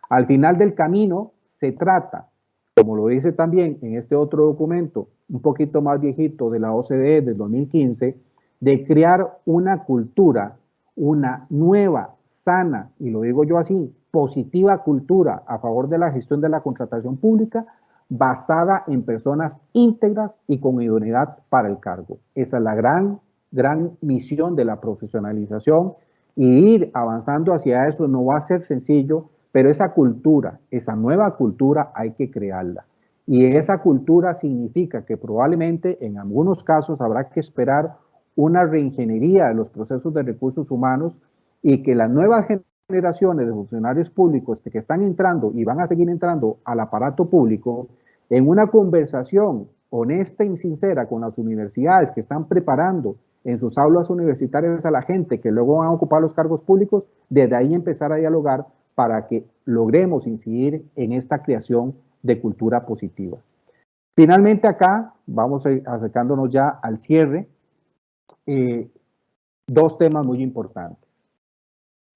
Al final del camino se trata, como lo dice también en este otro documento, un poquito más viejito de la OCDE del 2015, de crear una cultura, una nueva, sana, y lo digo yo así, positiva cultura a favor de la gestión de la contratación pública, basada en personas íntegras y con idoneidad para el cargo. Esa es la gran misión de la profesionalización, y ir avanzando hacia eso no va a ser sencillo, pero esa cultura, esa nueva cultura hay que crearla. Y esa cultura significa que probablemente en algunos casos habrá que esperar una reingeniería de los procesos de recursos humanos y que las nuevas generaciones de funcionarios públicos que están entrando y van a seguir entrando al aparato público, en una conversación honesta y sincera con las universidades que están preparando en sus aulas universitarias a la gente que luego van a ocupar los cargos públicos, desde ahí empezar a dialogar para que logremos incidir en esta creación de cultura positiva. Finalmente acá, vamos acercándonos ya al cierre, dos temas muy importantes.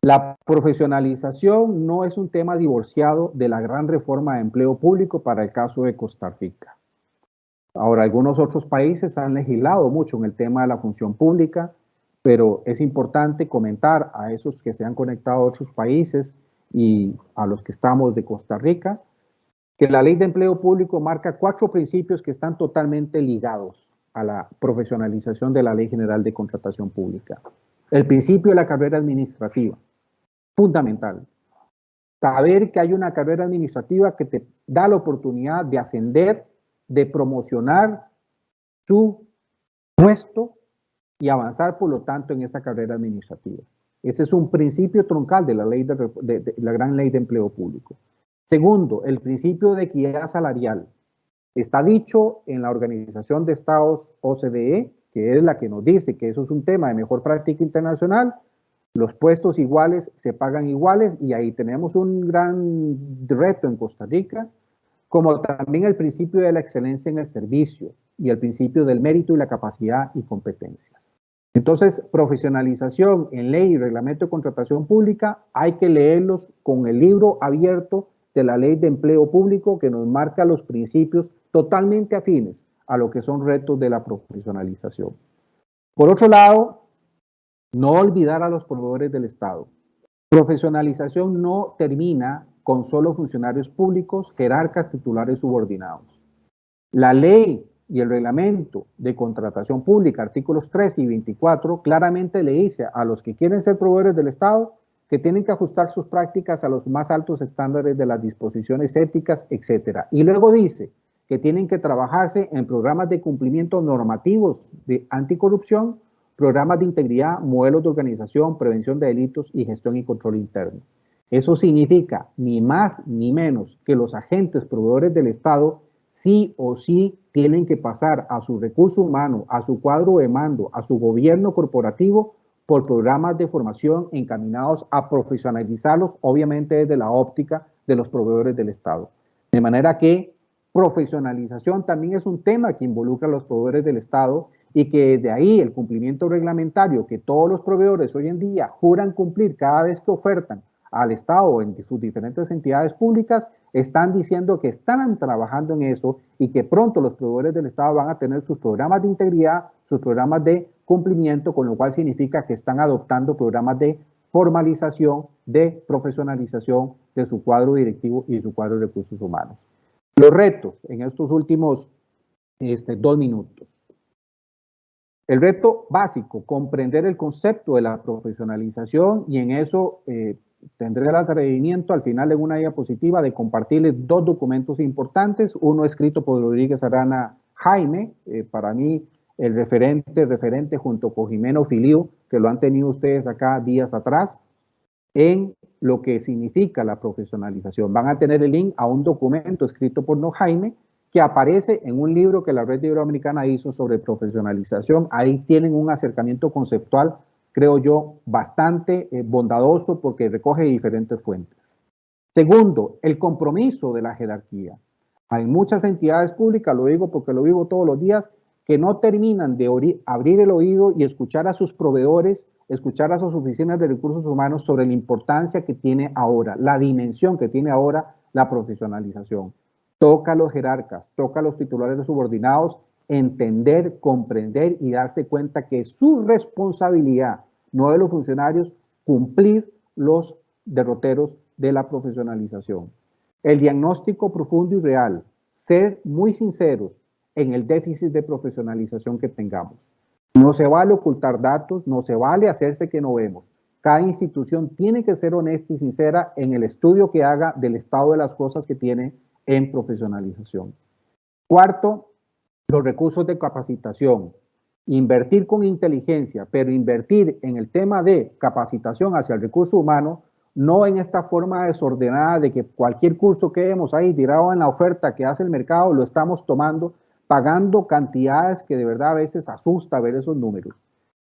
La profesionalización no es un tema divorciado de la gran reforma de empleo público para el caso de Costa Rica. Ahora, algunos otros países han legislado mucho en el tema de la función pública, pero es importante comentar a esos que se han conectado a otros países y a los que estamos de Costa Rica, que la Ley de Empleo Público marca 4 principios que están totalmente ligados a la profesionalización de la Ley General de Contratación Pública. El principio de la carrera administrativa, fundamental. Saber que hay una carrera administrativa que te da la oportunidad de ascender, de promocionar su puesto y avanzar, por lo tanto, en esa carrera administrativa. Ese es un principio troncal de la ley de la gran ley de empleo público. Segundo, el principio de equidad salarial. Está dicho en la Organización de Estados OCDE, que es la que nos dice que eso es un tema de mejor práctica internacional. Los puestos iguales se pagan iguales y ahí tenemos un gran reto en Costa Rica, como también el principio de la excelencia en el servicio y el principio del mérito y la capacidad y competencias. Entonces, profesionalización en ley y reglamento de contratación pública hay que leerlos con el libro abierto de la Ley de Empleo Público que nos marca los principios totalmente afines a lo que son retos de la profesionalización. Por otro lado, no olvidar a los proveedores del Estado. Profesionalización no termina con solo funcionarios públicos, jerarcas, titulares subordinados. La ley y el reglamento de contratación pública, artículos 3 y 24, claramente le dice a los que quieren ser proveedores del Estado que tienen que ajustar sus prácticas a los más altos estándares de las disposiciones éticas, etc. Y luego dice que tienen que trabajarse en programas de cumplimiento normativos de anticorrupción, programas de integridad, modelos de organización, prevención de delitos y gestión y control interno. Eso significa ni más ni menos que los agentes proveedores del Estado sí o sí tienen que pasar a su recurso humano, a su cuadro de mando, a su gobierno corporativo por programas de formación encaminados a profesionalizarlos, obviamente desde la óptica de los proveedores del Estado. De manera que profesionalización también es un tema que involucra a los proveedores del Estado y que de ahí el cumplimiento reglamentario que todos los proveedores hoy en día juran cumplir cada vez que ofertan al Estado en sus diferentes entidades públicas, están diciendo que están trabajando en eso y que pronto los proveedores del Estado van a tener sus programas de integridad, sus programas de cumplimiento, con lo cual significa que están adoptando programas de formalización, de profesionalización de su cuadro directivo y su cuadro de recursos humanos. Los retos en estos últimos 2 minutos. El reto básico, comprender el concepto de la profesionalización, y en eso tendré el atrevimiento al final en una diapositiva de compartirles 2 documentos importantes, uno escrito por Rodríguez Arana Jaime, para mí el referente junto con Jimeno Filiu, que lo han tenido ustedes acá días atrás, en lo que significa la profesionalización. Van a tener el link a un documento escrito por no Jaime, que aparece en un libro que la Red Iberoamericana hizo sobre profesionalización. Ahí tienen un acercamiento conceptual, creo yo, bastante bondadoso porque recoge diferentes fuentes. Segundo, el compromiso de la jerarquía. Hay muchas entidades públicas, lo digo porque lo vivo todos los días, que no terminan de abrir el oído y escuchar a sus proveedores, escuchar a sus oficinas de recursos humanos sobre la importancia que tiene ahora, la dimensión que tiene ahora la profesionalización. Toca a los jerarcas, toca a los titulares subordinados entender, comprender y darse cuenta que es su responsabilidad, no de los funcionarios, cumplir los derroteros de la profesionalización. El diagnóstico profundo y real, ser muy sinceros en el déficit de profesionalización que tengamos. No se vale ocultar datos, no se vale hacerse que no vemos. Cada institución tiene que ser honesta y sincera en el estudio que haga del estado de las cosas que tiene en profesionalización. Cuarto, los recursos de capacitación. Invertir con inteligencia, pero invertir en el tema de capacitación hacia el recurso humano, no en esta forma desordenada de que cualquier curso que vemos ahí tirado en la oferta que hace el mercado lo estamos tomando, pagando cantidades que de verdad a veces asusta ver esos números.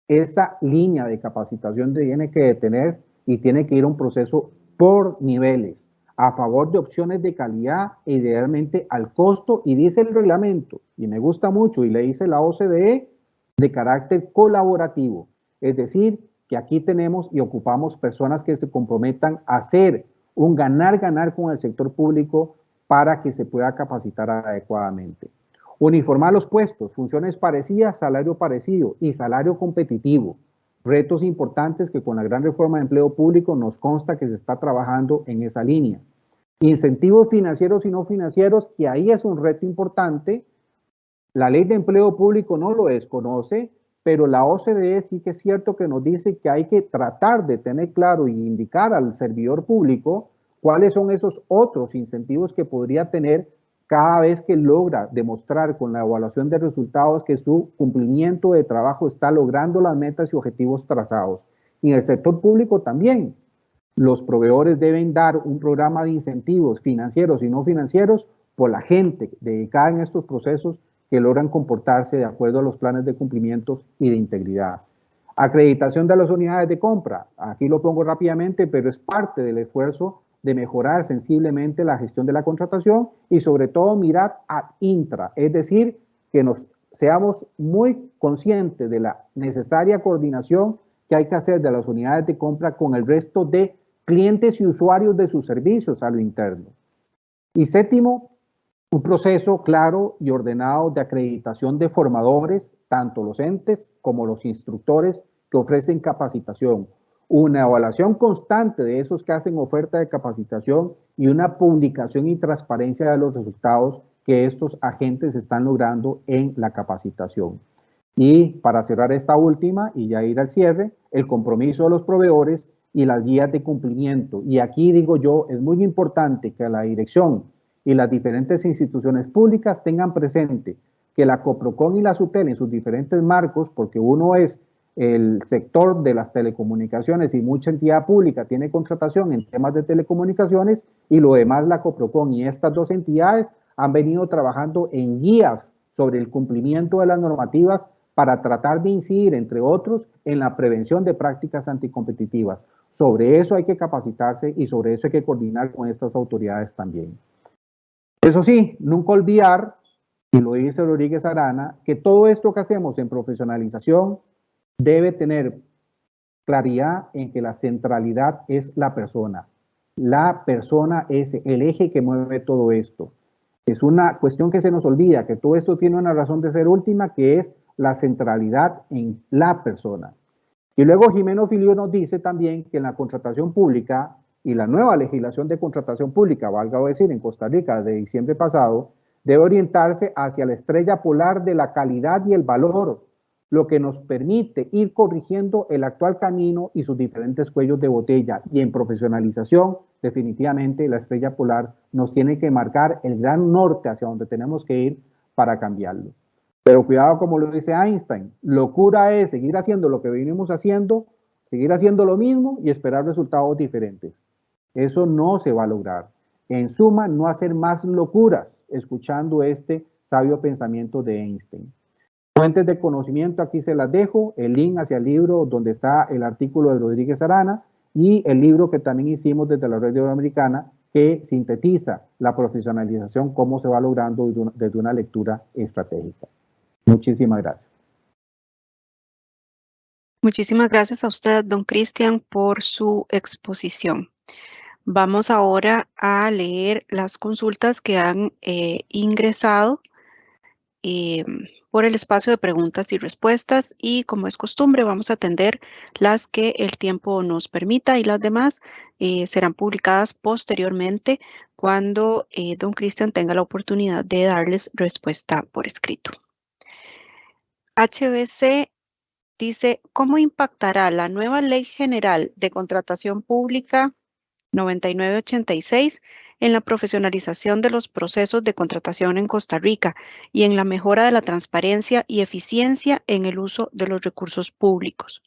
esa línea de capacitación tiene que detener y tiene que ir a un proceso por niveles, a favor de opciones de calidad e idealmente al costo, y dice el reglamento, y me gusta mucho, y le dice la OCDE, de carácter colaborativo. Es decir, que aquí tenemos y ocupamos personas que se comprometan a hacer un ganar-ganar con el sector público para que se pueda capacitar adecuadamente. Uniformar los puestos, funciones parecidas, salario parecido y salario competitivo. Retos importantes que con la gran reforma de empleo público nos consta que se está trabajando en esa línea. Incentivos financieros y no financieros, que ahí es un reto importante. La ley de empleo público no lo desconoce, pero la OCDE sí que es cierto que nos dice que hay que tratar de tener claro y indicar al servidor público cuáles son esos otros incentivos que podría tener cada vez que logra demostrar con la evaluación de resultados que su cumplimiento de trabajo está logrando las metas y objetivos trazados. Y en el sector público también. Los proveedores deben dar un programa de incentivos financieros y no financieros por la gente dedicada en estos procesos que logran comportarse de acuerdo a los planes de cumplimientos y de integridad. Acreditación de las unidades de compra. Aquí lo pongo rápidamente, pero es parte del esfuerzo de mejorar sensiblemente la gestión de la contratación y sobre todo mirar ad intra, es decir, que nos seamos muy conscientes de la necesaria coordinación que hay que hacer de las unidades de compra con el resto de clientes y usuarios de sus servicios a lo interno. Y séptimo, un proceso claro y ordenado de acreditación de formadores, tanto los entes como los instructores que ofrecen capacitación, una evaluación constante de esos que hacen oferta de capacitación y una publicación y transparencia de los resultados que estos agentes están logrando en la capacitación. Y para cerrar esta última y ya ir al cierre, el compromiso de los proveedores y las guías de cumplimiento. Y aquí digo yo, es muy importante que la dirección y las diferentes instituciones públicas tengan presente que la Coprocon y la SUTEL en sus diferentes marcos, porque uno es el sector de las telecomunicaciones y mucha entidad pública tiene contratación en temas de telecomunicaciones, y lo demás la Coprocon, y estas dos entidades han venido trabajando en guías sobre el cumplimiento de las normativas para tratar de incidir, entre otros, en la prevención de prácticas anticompetitivas. Sobre eso hay que capacitarse y sobre eso hay que coordinar con estas autoridades también. Eso sí, nunca olvidar, y lo dice Rodríguez Arana, que todo esto que hacemos en profesionalización debe tener claridad en que la centralidad es la persona. La persona es el eje que mueve todo esto. Es una cuestión que se nos olvida, que todo esto tiene una razón de ser última, que es la centralidad en la persona. Y luego Jimeno Filiu nos dice también que en la contratación pública y la nueva legislación de contratación pública, valga decir, en Costa Rica de diciembre pasado, debe orientarse hacia la estrella polar de la calidad y el valor, lo que nos permite ir corrigiendo el actual camino y sus diferentes cuellos de botella. Y en profesionalización, definitivamente la estrella polar nos tiene que marcar el gran norte hacia donde tenemos que ir para cambiarlo. Pero cuidado, como lo dice Einstein, locura es seguir haciendo lo que venimos haciendo, seguir haciendo lo mismo y esperar resultados diferentes. Eso no se va a lograr. En suma, no hacer más locuras escuchando este sabio pensamiento de Einstein. Fuentes de conocimiento, aquí se las dejo, el link hacia el libro donde está el artículo de Rodríguez Arana y el libro que también hicimos desde la Red Iberoamericana que sintetiza la profesionalización, cómo se va logrando desde una lectura estratégica. Muchísimas gracias. Muchísimas gracias a usted, don Cristian, por su exposición. Vamos ahora a leer las consultas que han ingresado por el espacio de preguntas y respuestas, y como es costumbre vamos a atender las que el tiempo nos permita y las demás serán publicadas posteriormente cuando don Cristian tenga la oportunidad de darles respuesta por escrito. HBC dice, ¿cómo impactará la nueva Ley General de Contratación Pública 9986 en la profesionalización de los procesos de contratación en Costa Rica y en la mejora de la transparencia y eficiencia en el uso de los recursos públicos?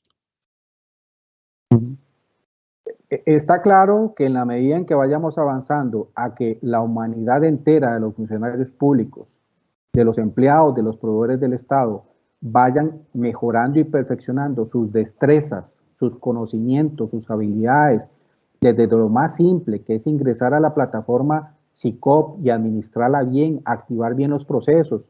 Está claro que en la medida en que vayamos avanzando a que la humanidad entera de los funcionarios públicos, de los empleados, de los proveedores del Estado, vayan mejorando y perfeccionando sus destrezas, sus conocimientos, sus habilidades, desde lo más simple, que es ingresar a la plataforma SICOP y administrarla bien, activar bien los procesos,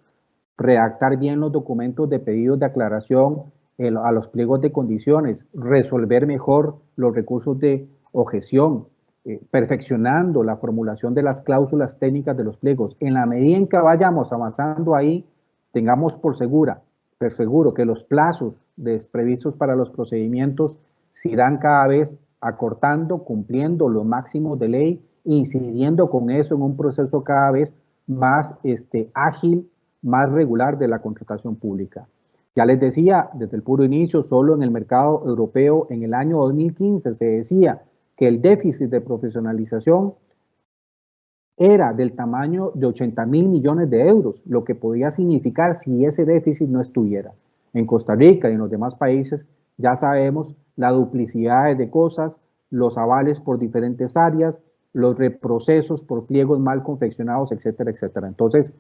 redactar bien los documentos de pedidos de aclaración a los pliegos de condiciones, resolver mejor los recursos de objeción, perfeccionando la formulación de las cláusulas técnicas de los pliegos. En la medida en que vayamos avanzando ahí, tengamos por seguro que los plazos previstos para los procedimientos se irán cada vez acortando, cumpliendo los máximos de ley, incidiendo con eso en un proceso cada vez más ágil, más regular de la contratación pública. Ya les decía, desde el puro inicio, solo en el mercado europeo en el año 2015 se decía que el déficit de profesionalización era del tamaño de 80.000 millones de euros, lo que podía significar si ese déficit no estuviera. En Costa Rica y en los demás países ya sabemos la duplicidad de cosas, los avales por diferentes áreas, los reprocesos por pliegos mal confeccionados, etcétera, etcétera. Entonces,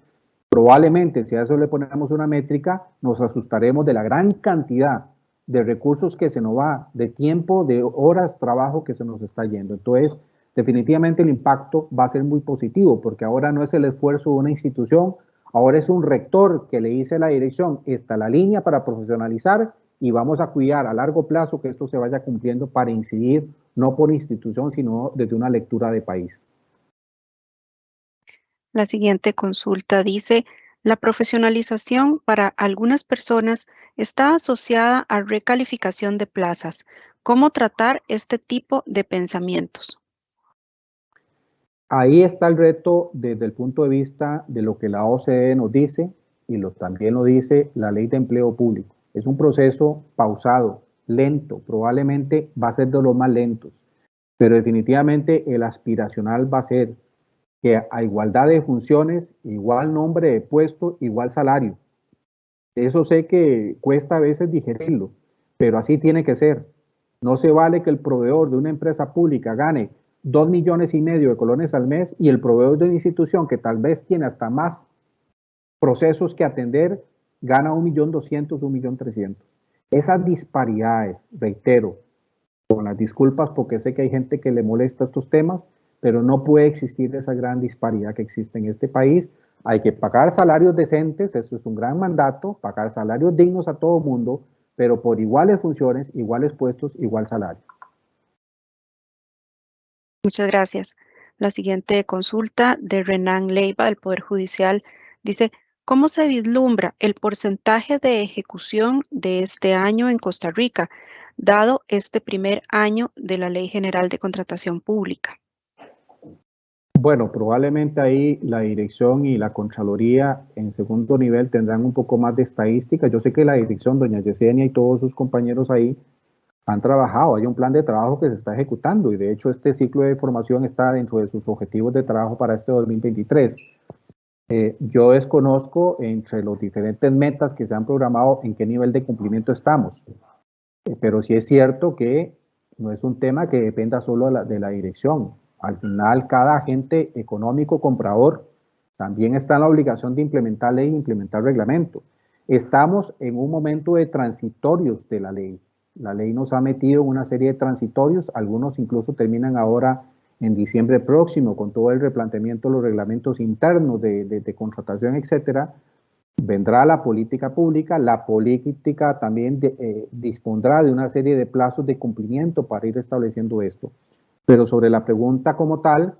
probablemente si a eso le ponemos una métrica, nos asustaremos de la gran cantidad de recursos que se nos va, de tiempo, de horas, trabajo que se nos está yendo. Entonces, definitivamente el impacto va a ser muy positivo, porque ahora no es el esfuerzo de una institución, ahora es un rector que le dice a la dirección, está la línea para profesionalizar y vamos a cuidar a largo plazo que esto se vaya cumpliendo para incidir no por institución, sino desde una lectura de país. La siguiente consulta dice, la profesionalización para algunas personas está asociada a recalificación de plazas. ¿Cómo tratar este tipo de pensamientos? Ahí está el reto desde el punto de vista de lo que la OCDE nos dice y también lo dice la Ley de Empleo Público. Es un proceso pausado, lento, probablemente va a ser de los más lentos, pero definitivamente el aspiracional va a ser que a igualdad de funciones, igual nombre de puesto, igual salario. Eso sé que cuesta a veces digerirlo, pero así tiene que ser. No se vale que el proveedor de una empresa pública gane 2,5 millones de colones al mes y el proveedor de una institución que tal vez tiene hasta más procesos que atender gana 1.200.000, 1.300.000. Esas disparidades, reitero, con las disculpas porque sé que hay gente que le molesta estos temas, pero no puede existir esa gran disparidad que existe en este país. Hay que pagar salarios decentes, eso es un gran mandato, pagar salarios dignos a todo mundo, pero por iguales funciones, iguales puestos, igual salario. Muchas gracias. La siguiente consulta de Renan Leiva del Poder Judicial dice, ¿cómo se vislumbra el porcentaje de ejecución de este año en Costa Rica, dado este primer año de la Ley General de Contratación Pública? Bueno, probablemente ahí la dirección y la Contraloría en segundo nivel tendrán un poco más de estadística. Yo sé que la dirección, doña Yesenia y todos sus compañeros ahí han trabajado, hay un plan de trabajo que se está ejecutando y de hecho este ciclo de formación está dentro de sus objetivos de trabajo para este 2023. Yo desconozco entre los diferentes metas que se han programado en qué nivel de cumplimiento estamos, pero sí es cierto que no es un tema que dependa solo de la dirección. Al final, cada agente económico comprador también está en la obligación de implementar ley e implementar reglamento. Estamos en un momento de transitorios de la ley. La ley nos ha metido en una serie de transitorios, algunos incluso terminan ahora en diciembre próximo con todo el replanteamiento de los reglamentos internos de contratación, etcétera. Vendrá la política pública, la política también dispondrá de una serie de plazos de cumplimiento para ir estableciendo esto. Pero sobre la pregunta como tal,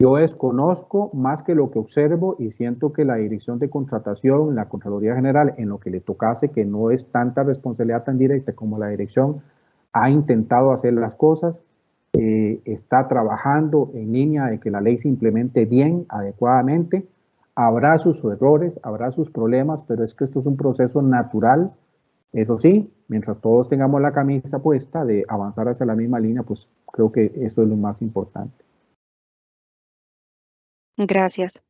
yo desconozco más que lo que observo y siento que la Dirección de Contratación, la Contraloría General, en lo que le tocase, que no es tanta responsabilidad tan directa como la dirección, ha intentado hacer las cosas, está trabajando en línea de que la ley se implemente bien, adecuadamente. Habrá sus errores, habrá sus problemas, pero es que esto es un proceso natural. Eso sí, mientras todos tengamos la camisa puesta de avanzar hacia la misma línea, pues creo que eso es lo más importante. Gracias.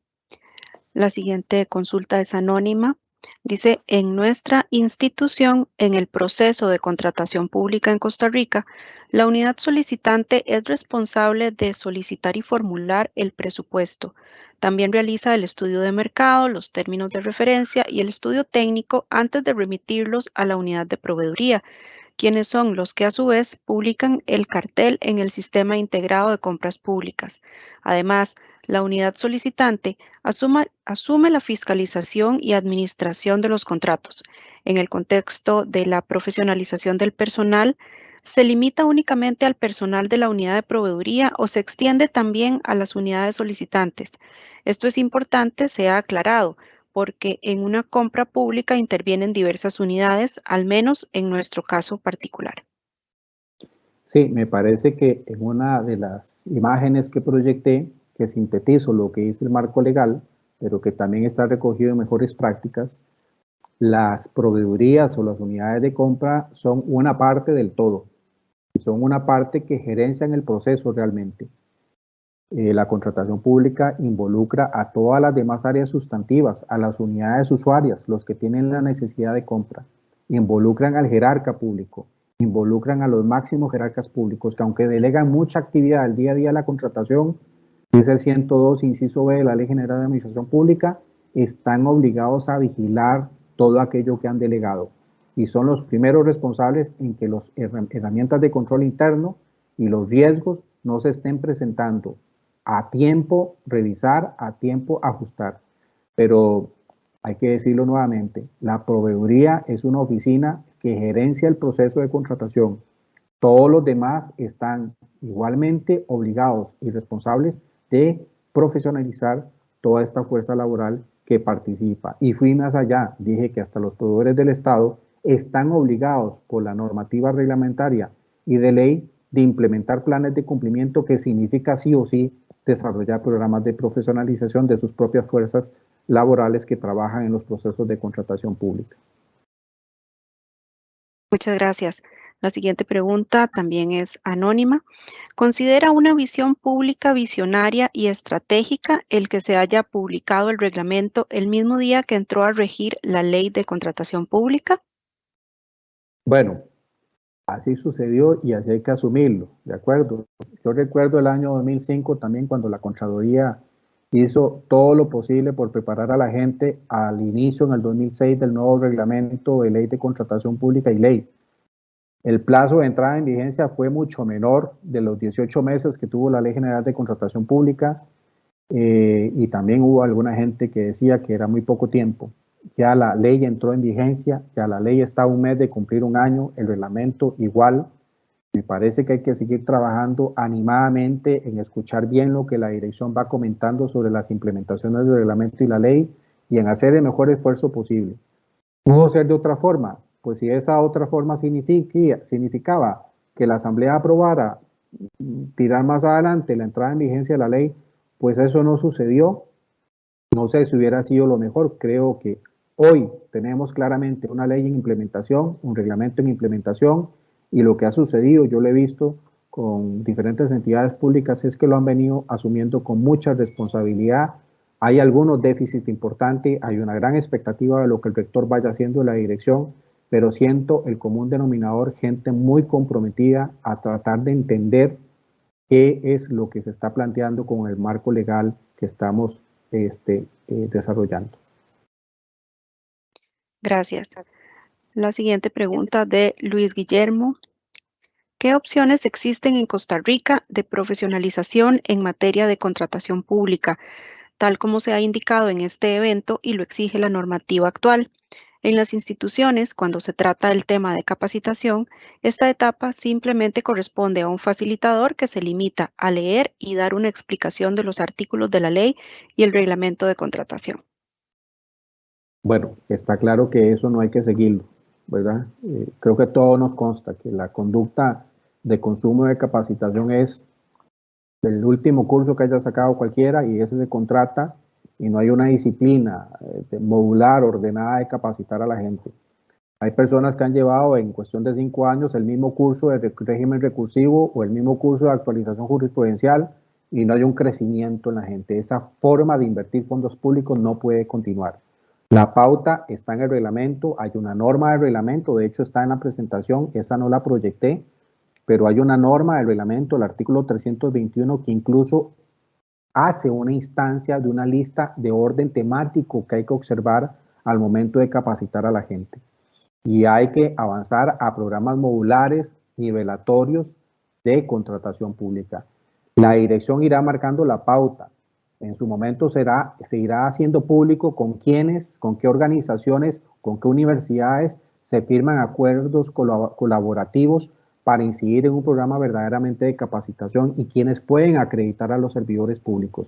La siguiente consulta es anónima Dice, en nuestra institución, en el proceso de contratación pública en Costa Rica, la unidad solicitante es responsable de solicitar y formular el presupuesto. También realiza el estudio de mercado, los términos de referencia y el estudio técnico antes de remitirlos a la unidad de proveeduría, quienes son los que a su vez publican el cartel en el Sistema Integrado de Compras Públicas. Además, la unidad solicitante asume la fiscalización y administración de los contratos. En el contexto de la profesionalización del personal, ¿se limita únicamente al personal de la unidad de proveeduría o se extiende también a las unidades solicitantes? Esto es importante, se ha aclarado, porque en una compra pública intervienen diversas unidades, al menos en nuestro caso particular. Sí, me parece que en una de las imágenes que proyecté, que sintetizo lo que dice el marco legal, pero que también está recogido en mejores prácticas, las proveedurías o las unidades de compra son una parte del todo, son una parte que gerencian el proceso realmente. La contratación pública involucra a todas las demás áreas sustantivas, a las unidades usuarias, los que tienen la necesidad de compra, involucran al jerarca público, involucran a los máximos jerarcas públicos, que aunque delegan mucha actividad al día a día a la contratación, dice el 102, inciso B de la Ley General de Administración Pública, están obligados a vigilar todo aquello que han delegado y son los primeros responsables en que las herramientas de control interno y los riesgos no se estén presentando. A tiempo revisar, a tiempo ajustar. Pero hay que decirlo nuevamente, la proveeduría es una oficina que gerencia el proceso de contratación. Todos los demás están igualmente obligados y responsables de profesionalizar toda esta fuerza laboral que participa. Y fui más allá, dije que hasta los proveedores del Estado están obligados por la normativa reglamentaria y de ley de implementar planes de cumplimiento, que significa sí o sí desarrollar programas de profesionalización de sus propias fuerzas laborales que trabajan en los procesos de contratación pública. Muchas gracias. La siguiente pregunta también es anónima. ¿Considera una visión pública visionaria y estratégica el que se haya publicado el reglamento el mismo día que entró a regir la Ley de Contratación Pública? Bueno, así sucedió y así hay que asumirlo, ¿de acuerdo? Yo recuerdo el año 2005 también, cuando la Contraloría hizo todo lo posible por preparar a la gente al inicio en el 2006 del nuevo reglamento de Ley de Contratación Pública y ley. El plazo de entrada en vigencia fue mucho menor de los 18 meses que tuvo la Ley General de Contratación Pública, y también hubo alguna gente que decía que era muy poco tiempo. Ya la ley entró en vigencia, ya la ley está a un mes de cumplir un año, el reglamento igual. Me parece que hay que seguir trabajando animadamente en escuchar bien lo que la dirección va comentando sobre las implementaciones del reglamento y la ley y en hacer el mejor esfuerzo posible. ¿Pudo ser de otra forma? Pues si esa otra forma significaba que la Asamblea aprobara tirar más adelante la entrada en vigencia de la ley, pues eso no sucedió. No sé si hubiera sido lo mejor. Creo que hoy tenemos claramente una ley en implementación, un reglamento en implementación, y lo que ha sucedido, yo lo he visto con diferentes entidades públicas, es que lo han venido asumiendo con mucha responsabilidad. Hay algunos déficits importantes, hay una gran expectativa de lo que el rector vaya haciendo en la dirección, pero siento el común denominador, gente muy comprometida a tratar de entender qué es lo que se está planteando con el marco legal que estamos desarrollando. Gracias. La siguiente pregunta de Luis Guillermo. ¿Qué opciones existen en Costa Rica de profesionalización en materia de contratación pública, tal como se ha indicado en este evento y lo exige la normativa actual? En las instituciones, cuando se trata del tema de capacitación, esta etapa simplemente corresponde a un facilitador que se limita a leer y dar una explicación de los artículos de la ley y el reglamento de contratación. Bueno, está claro que eso no hay que seguirlo, ¿verdad? Creo que todo nos consta que la conducta de consumo de capacitación es el último curso que haya sacado cualquiera y ese se contrata y no hay una disciplina modular, ordenada de capacitar a la gente. Hay personas que han llevado en cuestión de 5 años el mismo curso de régimen recursivo o el mismo curso de actualización jurisprudencial y no hay un crecimiento en la gente. Esa forma de invertir fondos públicos no puede continuar. La pauta está en el reglamento, hay una norma del reglamento, de hecho está en la presentación, esa no la proyecté, pero hay una norma del reglamento, el artículo 321, que incluso hace una instancia de una lista de orden temático que hay que observar al momento de capacitar a la gente. Y hay que avanzar a programas modulares, nivelatorios de contratación pública. La dirección irá marcando la pauta. En su momento se irá haciendo público con quiénes, con qué organizaciones, con qué universidades se firman acuerdos colaborativos para incidir en un programa verdaderamente de capacitación y quienes pueden acreditar a los servidores públicos.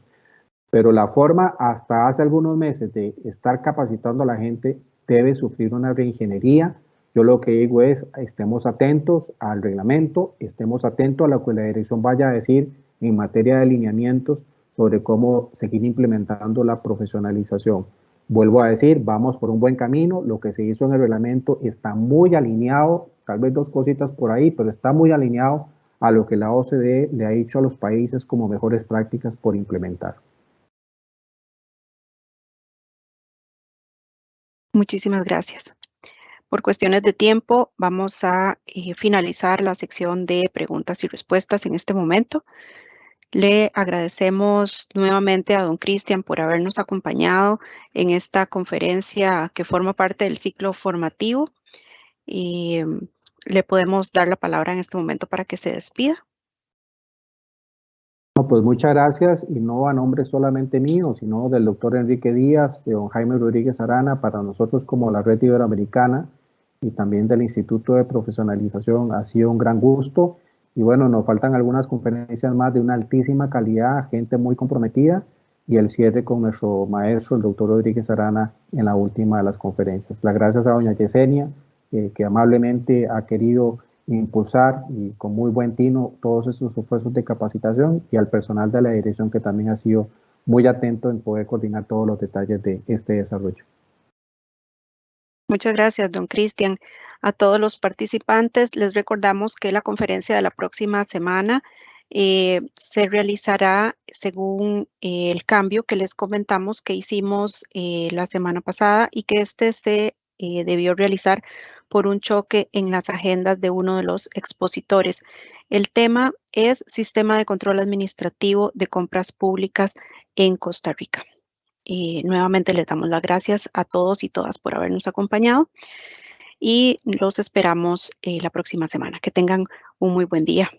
Pero la forma hasta hace algunos meses de estar capacitando a la gente debe sufrir una reingeniería. Yo lo que digo es, estemos atentos al reglamento, estemos atentos a lo que la dirección vaya a decir en materia de alineamientos sobre cómo seguir implementando la profesionalización. Vuelvo a decir, vamos por un buen camino, lo que se hizo en el reglamento está muy alineado, tal vez dos cositas por ahí, pero está muy alineado a lo que la OCDE le ha dicho a los países como mejores prácticas por implementar. Muchísimas gracias. Por cuestiones de tiempo, vamos a finalizar la sección de preguntas y respuestas en este momento. Le agradecemos nuevamente a don Cristian por habernos acompañado en esta conferencia que forma parte del ciclo formativo. Y le podemos dar la palabra en este momento para que se despida. No, pues muchas gracias, y no a nombre solamente mío, sino del doctor Enrique Díaz, de don Jaime Rodríguez Arana, para nosotros como la Red Iberoamericana y también del Instituto de Profesionalización. Ha sido un gran gusto y bueno, nos faltan algunas conferencias más de una altísima calidad, gente muy comprometida, y el cierre con nuestro maestro, el doctor Rodríguez Arana, en la última de las conferencias. Las gracias a doña Yesenia, que amablemente ha querido impulsar y con muy buen tino todos esos esfuerzos de capacitación, y al personal de la dirección que también ha sido muy atento en poder coordinar todos los detalles de este desarrollo. Muchas gracias, don Cristian. A todos los participantes les recordamos que la conferencia de la próxima semana se realizará según el cambio que les comentamos que hicimos la semana pasada, y que este se debió realizar por un choque en las agendas de uno de los expositores. El tema es Sistema de Control Administrativo de Compras Públicas en Costa Rica. Nuevamente les damos las gracias a todos y todas por habernos acompañado y los esperamos la próxima semana. Que tengan un muy buen día.